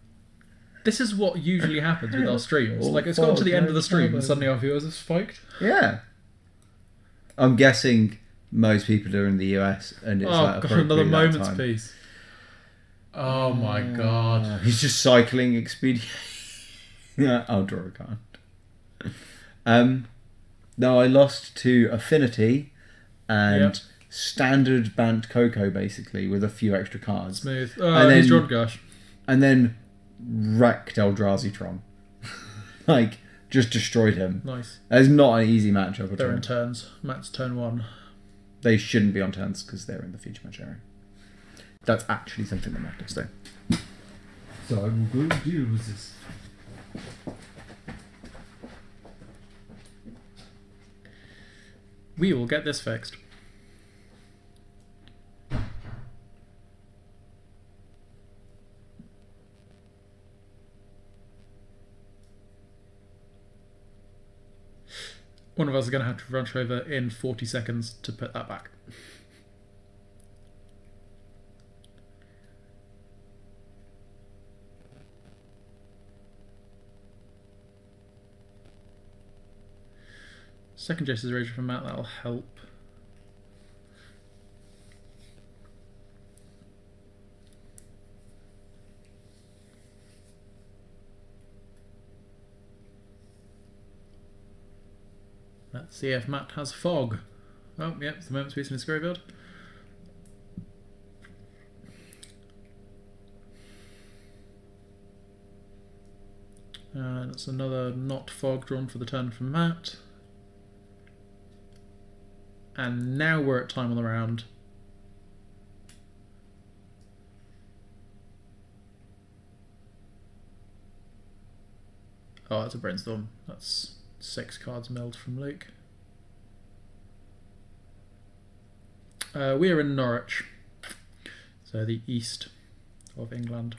This is what usually happens with our streams. Like, it's gotten to the end of the stream and suddenly our viewers have spiked. Yeah. I'm guessing most people are in the US and it's like another Moments piece. Oh my god. He's just cycling Expedia. Yeah, I'll draw a card. No, I lost to Affinity and standard Bant Coco basically with a few extra cards. Smooth. And He's then, drawn Gush. And then wrecked Eldrazi-tron. Like, just destroyed him. Nice. That is not an easy matchup at all. They're in turns. Matt's turn 1. They shouldn't be on turns because they're in the feature match area. That's actually something that matters, though. So I will go deal with this. We will get this fixed. One of us is going to have to rush over in 40 seconds to put that back. Second Jace's Erasure from Matt, that'll help. Let's see if Matt has fog. Oh, yep, it's the Moments piece in his graveyard. That's another not fog drawn for the turn from Matt. And now we're at time on the round. Oh, that's a brainstorm. That's 6 cards milled from Luke. We are in Norwich, so the east of England.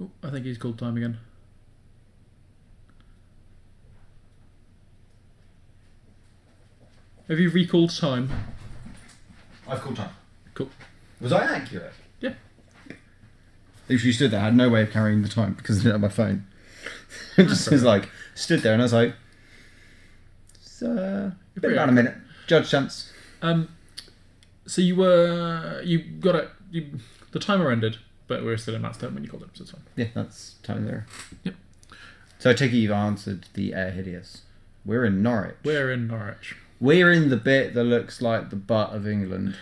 Oh, I think he's called time again. Have you recalled time? I've called time. Cool. Was I accurate? Yeah. If you stood there, I had no way of carrying the time because I didn't have my phone. It just was like, stood there and I was like, it's been about a minute. Judge chance. So you got it, the timer ended, but we were still in Matt's turn when you called it, so it's fine. Yeah, that's time there. Yep. So I take it you've answered the Air Hideous. We're in Norwich. We're in Norwich. We're in the bit that looks like the butt of England.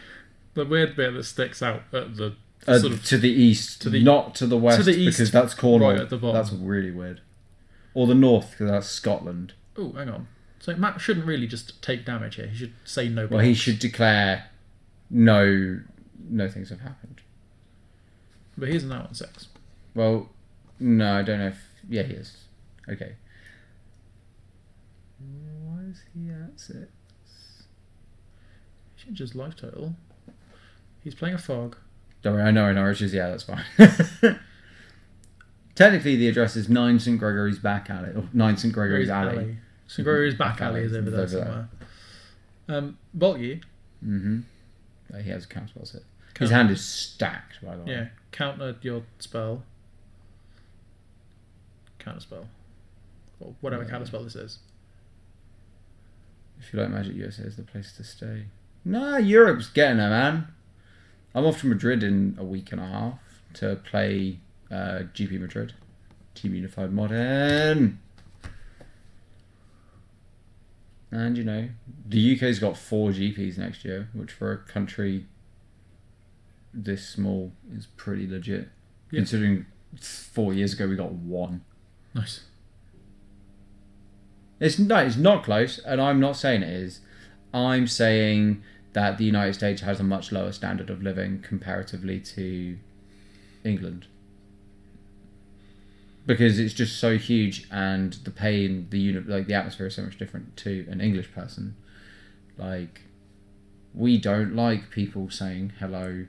The weird bit that sticks out at the sort of to the east, not to the west, to the east, because that's Cornwall. right at the bottom. That's really weird. Or the north, because that's Scotland. Oh, hang on. So Matt shouldn't really just take damage here. He should say no. Well, he should declare no things have happened. But he isn't now on 6. Well, no, I don't know if... Yeah, he is. Okay. Why is he at 6? He should just life total. He's playing a fog. Don't worry, I know in Oranges, yeah, that's fine. Technically, the address is 9 St Gregory's Back Alley, or 9 St Gregory's Alley. St Gregory's Back Alley is over there somewhere. Volky. Mm-hmm. He has a counterspell set. His hand is stacked, by the way. Yeah, counter your spell. Counterspell. Or whatever counterspell this is. If you like Magic, USA is the place to stay. Nah, Europe's getting there, man. I'm off to Madrid in a week and a half to play GP Madrid. Team Unified Modern. And, you know, the UK's got 4 GPs next year, which for a country this small is pretty legit. Yeah. Considering 4 years ago we got 1. Nice. It's not close, and I'm not saying it is. I'm saying that the United States has a much lower standard of living comparatively to England. Because it's just so huge, and the pay in the atmosphere is so much different to an English person. Like, we don't like people saying hello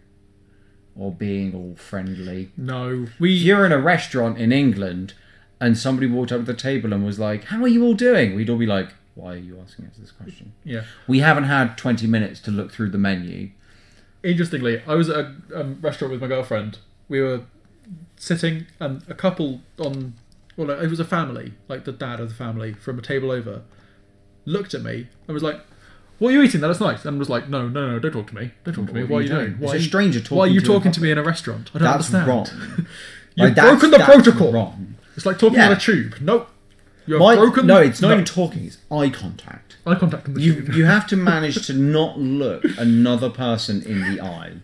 or being all friendly. No, if you're in a restaurant in England and somebody walked up to the table and was like, "How are you all doing?" We'd all be like, "Why are you asking us this question?" Yeah. We haven't had 20 minutes to look through the menu. Interestingly, I was at a restaurant with my girlfriend. We were sitting, and a couple on... Well, it was a family, like the dad of the family, from a table over, looked at me and was like, "What are you eating? That's nice." And was like, No, don't talk to me. Don't talk to me. What are you doing? It's a stranger talking to you. Why are you talking to me in a restaurant? I don't understand. That's wrong. You've broken the protocol. Wrong. It's like talking on a tube. Nope. You've broken... No, it's not even talking. It's eye contact. Eye contact in the tube. You have to manage to not look another person in the eye.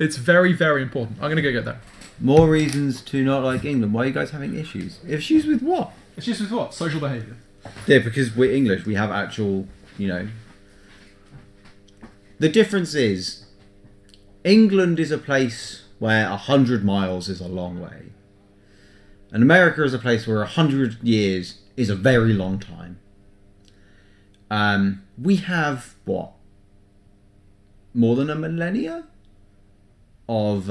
It's very, very important. I'm going to go get that. More reasons to not like England. Why are you guys having issues? Issues with what? Issues with what? Social behaviour. Yeah, because we're English. We have actual, you know... The difference is, England is a place where 100 miles is a long way. And America is a place where 100 years is a very long time. We have, what? More than a millennia? Of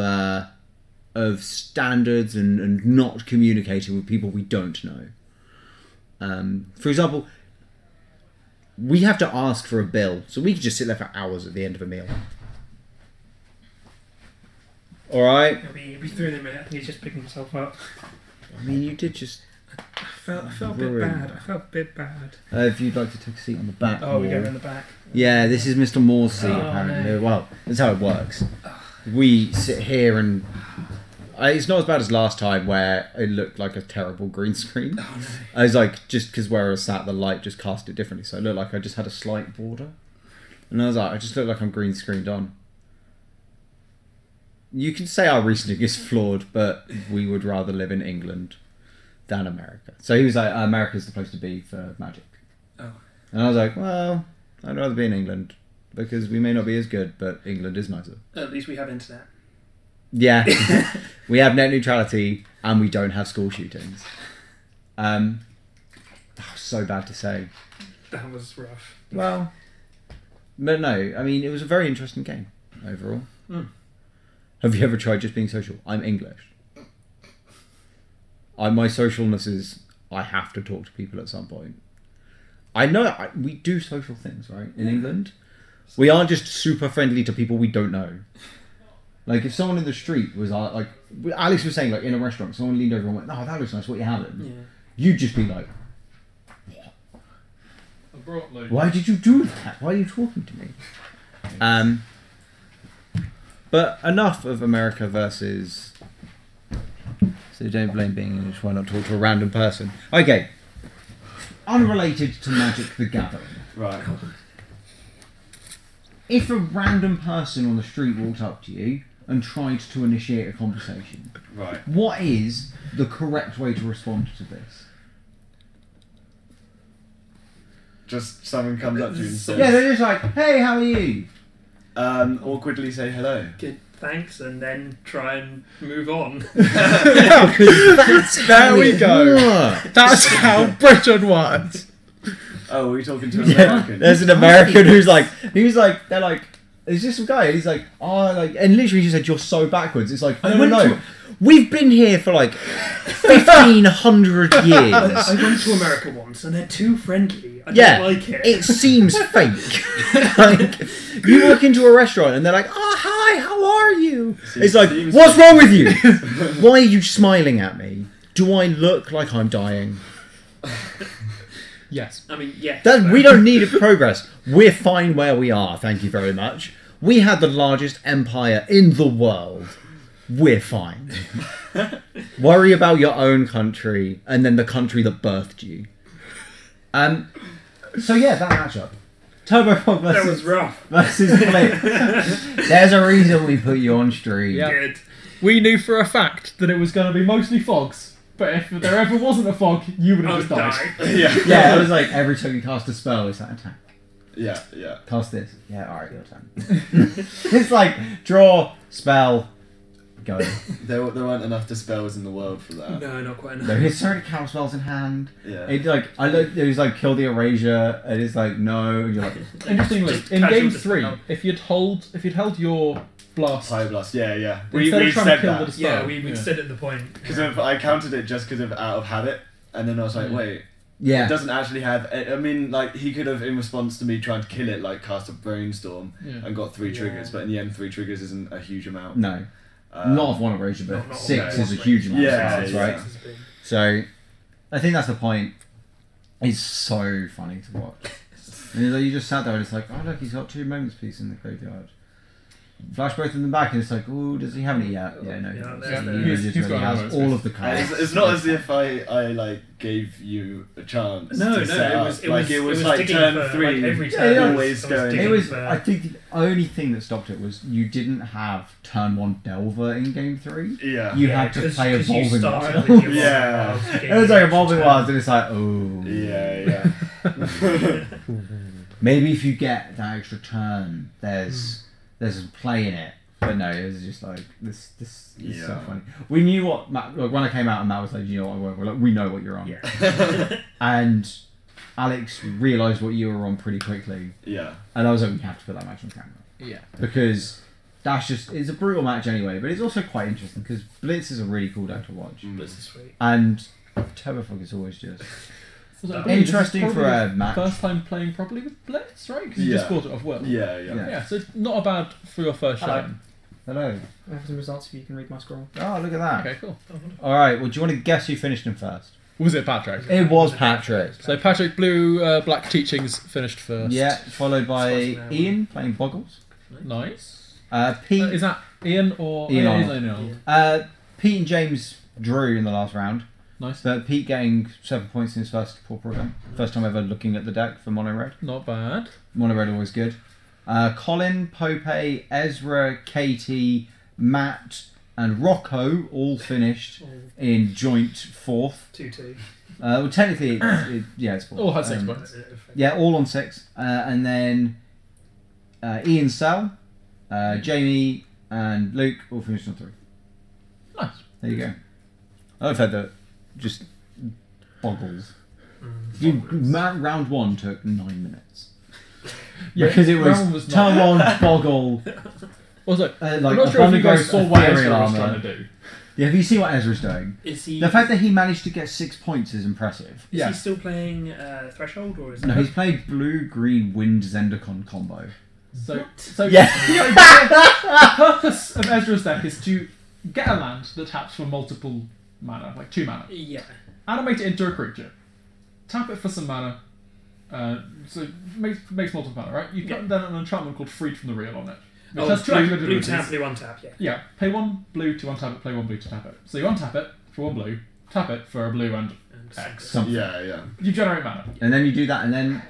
standards and not communicating with people we don't know. For example, we have to ask for a bill, so we can just sit there for hours at the end of a meal. Alright? He'll be through in a minute. I think he's just picking himself up. I mean, you did just... I felt a bit bad. If you'd like to take a seat on the back. Oh, we go in the back. Yeah, this is Mr. Moore's seat, apparently. No. Well, that's how it works. We sit here and... It's not as bad as last time where it looked like a terrible green screen. Oh, no. I was like, just because where I was sat, the light just cast it differently. So it looked like I just had a slight border. And I was like, I just look like I'm green screened on. You can say our reasoning is flawed, but we would rather live in England than America. So he was like, America's the place to be for Magic. Oh. And I was like, well, I'd rather be in England because we may not be as good, but England is nicer. At least we have internet. Yeah, we have net neutrality and we don't have school shootings. So bad to say. That was rough. Well, but no, I mean, it was a very interesting game overall. Mm. Have you ever tried just being social? I'm English. My socialness is I have to talk to people at some point. I know we do social things, right? In England, we aren't just super friendly to people we don't know. Like, if someone in the street was like, Alex was saying, like, in a restaurant, someone leaned over and went, "Oh, that looks nice, what are you having?" Yeah. You'd just be like, "What? Why did you do that? Why are you talking to me?" But enough of America versus... So don't blame being English, why not talk to a random person? Okay. Unrelated to Magic the Gathering. Right. If a random person on the street walked up to you and tried to initiate a conversation. Right. What is the correct way to respond to this? Just someone comes up to you and says, Yeah, they're just like, hey, how are you? awkwardly say hello. Good, thanks, and then try and move on. There we go. That's how Britain works. Oh, are we talking to an Yeah, American? there's an American who's like, they're like, there's just some guy, and he's like, oh, like, and literally he said, you're so backwards. It's like, no. We've been here for like 1,500 years. I went to America once, and they're too friendly. I don't like it. It seems fake. Like, you walk into a restaurant and they're like, "Oh, hi, how are you?" It's like, "What's wrong with you? Why are you smiling at me? Do I look like I'm dying?" Yes. I mean, yeah. We don't need progress. We're fine where we are. Thank you very much. We had the largest empire in the world. We're fine. Worry about your own country and then the country that birthed you. So yeah, that matchup. Turbo Fog That was rough. versus Flip. There's a reason we put you on stream. Yeah. Good. We knew for a fact that it was going to be mostly fogs, but if there ever wasn't a fog, you would have just died. Yeah. Yeah, it was like every time you cast a spell, it's that attack. Yeah, yeah. Cast this. Yeah, alright, your turn. It's like, draw, spell, go. There weren't enough dispels in the world for that. No, not quite enough. No, his certain counter spells in hand. Yeah. It like it was like kill the erasure, and it's like no, and you're like Interestingly, Just in casual game dispel. 3, if you'd held your blast, High blast, yeah. instead We of trying said to kill the that. dispel, Yeah, we stood at the point. Because I counted it just because of out of habit, and then I was like, wait, yeah. it doesn't actually have. I mean, like he could have, in response to me trying to kill it, like cast a brainstorm and got 3 triggers, but in the end, 3 triggers isn't a huge amount. No, not of one erasure, but Not 6 one is a huge amount. Yeah, of spells, yeah. right? So, I think that's the point. It's so funny to watch. And you just sat there and it's like, oh look, he's got 2 moments piece in the graveyard. Flash both in the back and it's like, oh, does he have any yet? Yeah, no. Yeah, he's got has moments all piece. of the cards. It's not as if I like gave you a chance. No, to set up. it was like digging turn for, 3. Like, every Yeah, turn. yeah. Always going. digging It was. for- I think the only thing that stopped it was you didn't have turn 1 Delver in game 3. Yeah. You had to 'cause- play 'cause you Evolving started Wild. with your Yeah. Wild game It was like extra Evolving turn. Wilds, and it's like, oh. Yeah. Maybe if you get that extra turn, there's some play in it. But no, it was just like this is so Yeah. funny. We knew what Matt, like when I came out and Matt was like, you know what, we're like, we know what you're on. Yeah. And Alex realised what you were on pretty quickly, Yeah. and I was like, we have to put that match on camera yeah. because that's it's a brutal match anyway. But it's also quite interesting because Blitz is a really cool deck to watch, Mm. This is sweet. and Turbofog is always just So I believe this is interesting for probably a the match. first time playing properly with Blitz, right? Because you Yeah. just bought it off Will. Yeah. Yeah, so it's not a bad for your first Hello. showing. Hello. I have some results if you can read my scroll. Oh, look at that. Okay, cool. All right. Well, do you want to guess who finished him first? Was it Patrick? It was Patrick. So Patrick Blue Black Teachings finished first. Yeah, followed by Supposed to know. Ian playing Boggles. Nice. Pete, Is that Ian or Ian it is Arnold. Ian Arnold. Pete and James drew in the last round, Nice. but Pete getting 7 points in his first Pauper event. First time ever looking at the deck for Mono Red. Not bad. Mono Red always good. Colin, Pope, Ezra, Katie, Matt, and Rocco all finished in joint 4th. 2-2. Well, technically, it's 4th. All had 6 points. Yeah, all on 6. And then Ian Sell, Jamie, and Luke all finished on 3. Nice. There you go. I've had that just boggles. Round 1 took 9 minutes. Yeah, Because it round one was was not- turn 1, boggle. Also, Like I'm not a sure if you guys Thundergrowth saw what Ezra Ethereal was Armor. trying to do. Yeah, have you seen what Ezra's doing? Is he? The fact that he managed to get 6 points is impressive. Is Yeah. he still playing Threshold or is No, it? he's played blue-green wind Zendikon combo. So Yeah. the purpose of Ezra's deck is to get a land that taps for multiple mana, like 2 mana. Yeah. Animate it into a creature. Tap it for some mana. So it makes multiple mana, right? You've got then an enchantment called Freed from the Real on it. Which has 2 blue active tap, abilities. blue 1 tap, yeah. Yeah, pay 1 blue to untap it, play 1 blue to tap it. So you untap it for 1 blue, tap it for a blue and And X. Something. Yeah. You generate mana. And then you do that, and then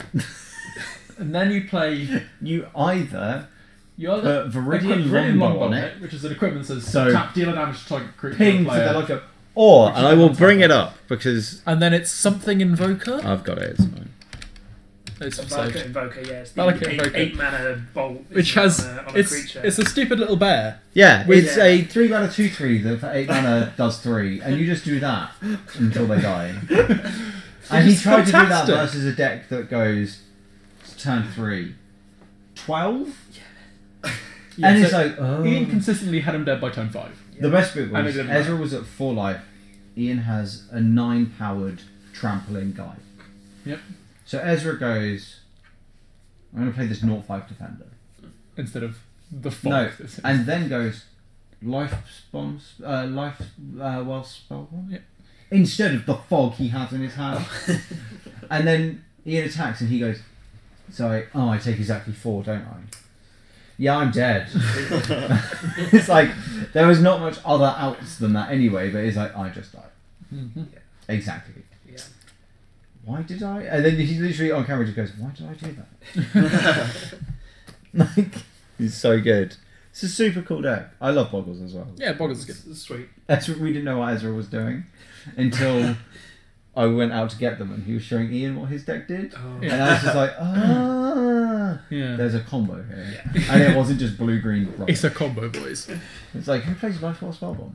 And then you play... you either You either Viridian Viridian Longbow on it, which is an equipment that says So- tap dealer damage to target creature ping for player. the life. Or, and I will bring it up because And then it's something Invoker. I've got it. It's fine. It's Valakut Invoker, yeah. It's Valakut the Invoker. 8 mana bolt. Which has on a it's creature. it's a stupid little bear. Yeah, With- it's a 3 mana 2/3 that for 8 mana does 3, and you just do that until they die. And he is tried to do that fantastic. versus a deck that goes turn 3, 12, Yeah, and so it's like Ian consistently had him dead by turn 5. the best bit And was it didn't Ezra matter. was at 4 life. Ian has a 9 powered trampling guy. Yep. So Ezra goes, I'm going to play this 0/5 defender. Instead of the fog. No, this is. and then goes life spawns, well spell one? Yeah. Instead of the fog he has in his hand. And then Ian attacks and he goes, sorry, I take exactly 4, don't I? Yeah, I'm dead. It's like, there was not much other outs than that anyway, but it's like, I just died. Mhm. Exactly. Yeah. Why did I? And then he literally on camera just goes, why did I do that? Like, he's so good. It's a super cool deck. I love Boggles as well. Yeah, Boggles is good. It's sweet. Ezra, we didn't know what Ezra was doing until I went out to get them and he was showing Ian what his deck did. Oh. Yeah. And I was just like, Yeah. there's a combo here. And it wasn't just blue-green. It's a combo, boys. It's like, who plays Life Force Spellbomb?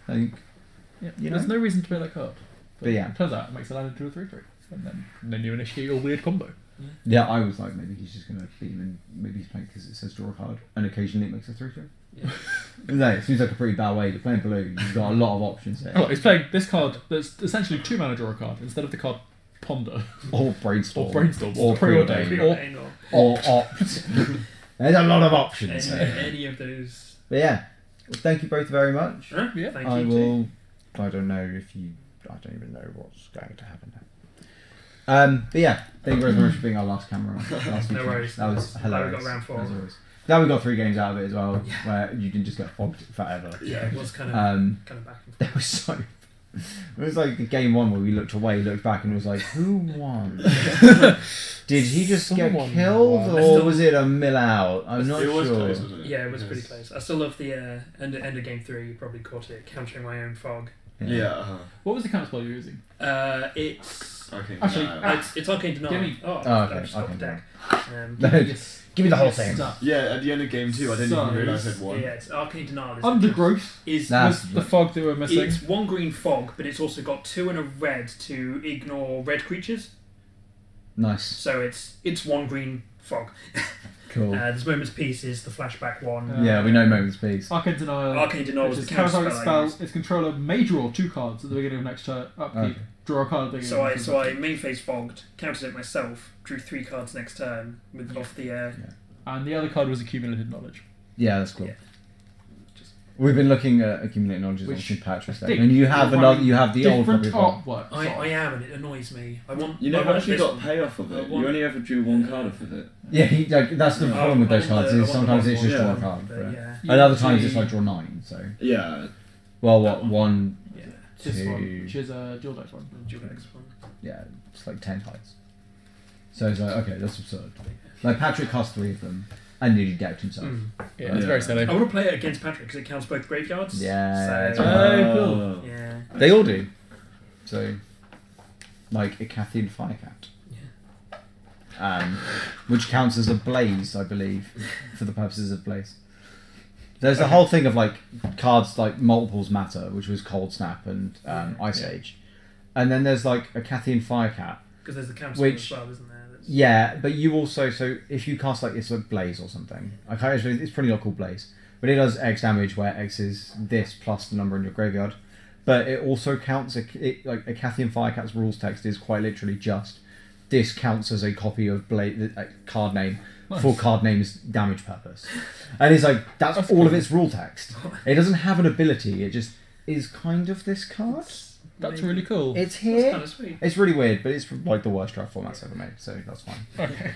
Like, Yeah. You There's know? no reason to play that card. But yeah. It turns out it makes a land into a 3/3. And then you initiate your weird combo. yeah, I was like, maybe he's just going to beat him and maybe he's playing because it says draw a card and occasionally it makes a 3/3. Yeah. No, it seems like a pretty bad way to play blue. You've got a lot of options there. Oh, he's playing this card that's essentially 2 mana draw a card instead of the card Ponder. Or Brainstorm. Or Brainstorm. Or Preordain. Preordain. Or Or Opt. There's a lot of options Any, here. any of those. But yeah, well, thank you both very much. Huh? Yeah. Thank I you. will. I don't know if you. I don't even know what's going to happen now. But yeah, thank you very much for being our last camera. Last No week. worries. That was Glad we hilarious. got round 4. As always. Glad we got 3 games out of it as well, where you didn't just get fogged forever. Yeah, it was kind of Um, back and It forth. was so. It was like the game 1 where we looked away, looked back, and was like, "Who won? Did he just get Someone killed, won. or was it a mill out? I'm not It was sure." close, wasn't it? Yeah, it was pretty close. I still love the end of game 3. You probably caught it, countering my own fog. Yeah. what was the counter spell you were using? It's Okay. Actually, no. it's Arcane Denial. Give me- Oh, Oh, okay, I've just got the Arcane deck. Give me the whole thing. Stuff. Yeah, at the end of game 2, I didn't So- even realise I'd won. Yeah, it's Arcane Denial. Undergrowth Is That's- was the fog that we're missing. It's 1 green fog, but it's also got 2 and a red to ignore red creatures. Nice, So it's 1 green fog. cool. There's Moment's Peace is the flashback one. Yeah, we know Moments Peace. Arcane Denial. Arcane Denial Which was is the counter counter spell I used. spell. Its controller may draw 2 cards at the beginning of next turn. Upkeep. Okay. Draw a card at the beginning. So I main phase fogged, countered it myself, drew 3 cards next turn with off the And the other card was accumulated knowledge. Yeah, that's cool. Yeah. We've been looking at accumulating knowledge on Which St. Patrick's I Day, think and you have you're another. running You have the old different copy of artwork. I am, and it annoys me. I want. You I never want actually this got one. payoff of I it. want- You only ever drew 1 card off of it. Yeah, that's the Oh, problem with those I want cards. the- Is I want sometimes the it's just one, draw a yeah. card. But But yeah. and other times it's like draw 9. So Yeah. well, what 1, Yeah. This one, 2, which is a dual deck one. Dual X one. yeah, it's like 10 cards. So it's like, okay, that's absurd. Like Patrick cast 3 of them and nearly decked himself. Yeah, it's Yeah. very silly. I want to play it against Patrick because it counts both graveyards. Yeah, So, that's Oh, cool. yeah. They all do. So, like a Cathian Firecat. Which counts as a blaze, I believe, for the purposes of blaze. There's the whole thing of like cards like multiples matter, which was Cold Snap and Ice Yeah. Age, and then there's like a Cathian Firecat. Because there's the counter Which- as well, isn't there? That's, Yeah, but you also if you cast like it's like Blaze or something. I can't actually, it's probably not called Blaze, but it does X damage where X is this plus the number in your graveyard. But it also counts like a Cathian Firecat's rules text is quite literally just this counts as a copy of card name for card name's damage purpose, and it's like that's all cool. of its rule text. It doesn't have an ability. It just is kind of this card. That's really cool. It's That's here. kind of sweet. It's really weird, but it's like the worst draft formats ever made, so that's fine. Okay.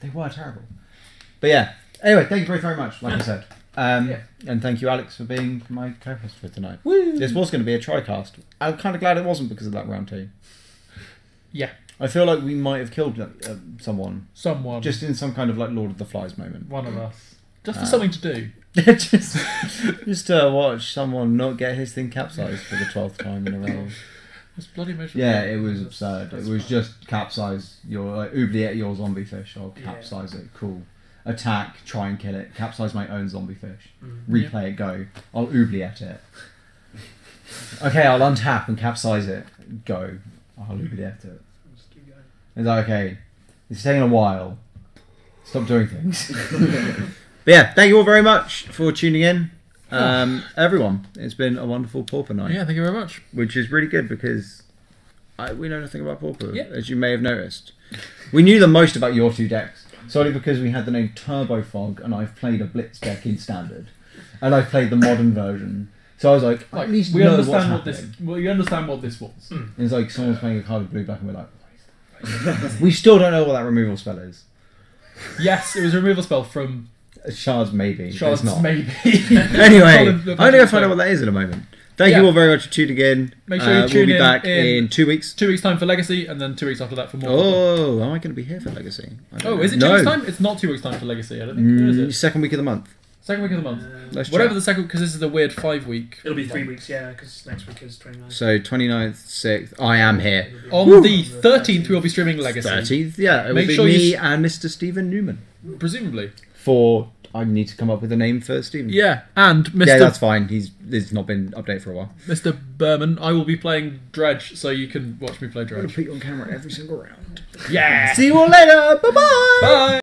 They were terrible. But yeah, anyway, thank you very, very much, like I said. And thank you, Alex, for being my co-host for tonight. Woo! This was going to be a TriCast. I'm kind of glad it wasn't because of that round team. Yeah. I feel like we might have killed someone. Someone. Just in some kind of like Lord of the Flies moment. One of us. Just for something to do. just to watch someone not get his thing capsized for the 12th time in a row. It's bloody miserable. Yeah, it was absurd. It was just capsize your oubliette your zombie fish. I'll capsize it. Cool. Attack, try and kill it. Capsize my own zombie fish. Replay it, go. I'll oubliette it. Okay, I'll untap and capsize it. Go. I'll oubliette it. It's like, okay, it's taking a while. Stop doing things. But yeah, thank you all very much for tuning in. Everyone, it's been a wonderful Pauper night. Yeah, thank you very much. Which is really good because we know nothing about Pauper, Yeah. as you may have noticed. We knew the most about your two decks, solely because we had the name Turbo Fog and I've played a Blitz deck in Standard. And I've played the modern version. So I was like, at least we know understand what's what happening. you understand what this was. And it's like someone's playing a card of blue, black, and we're like, we still don't know what that removal spell is. Yes, it was a removal spell from Shards maybe. Shards, it's not. maybe. Anyway, I'm going to go find out what that is in a moment. Thank you all very much for tuning in. Make sure you tune we'll be in back in 2 weeks. 2 weeks' time for Legacy, and then 2 weeks after that for more. Oh, am I going to be here for Legacy? Is it 2 weeks' time? It's not 2 weeks' time for Legacy, I don't think. Is it? Second week of the month. Second week of the month. Let's Whatever check. the second, because this is a weird 5 week. It'll be 3 weeks, yeah, because next week is 29. So 29th, 6th. I am here. On the 13th, we'll be streaming Legacy. 30th, yeah. It will Make be sure me and Mr. Stephen Newman. Presumably. I need to come up with a name for Stephen. Yeah, and Mr. Yeah, that's fine. He's not been updated for a while. Mr. Berman, I will be playing Dredge, so you can watch me play I'm going Dredge. to put you on camera every single round. Yeah! See you all later. Bye-bye. Bye!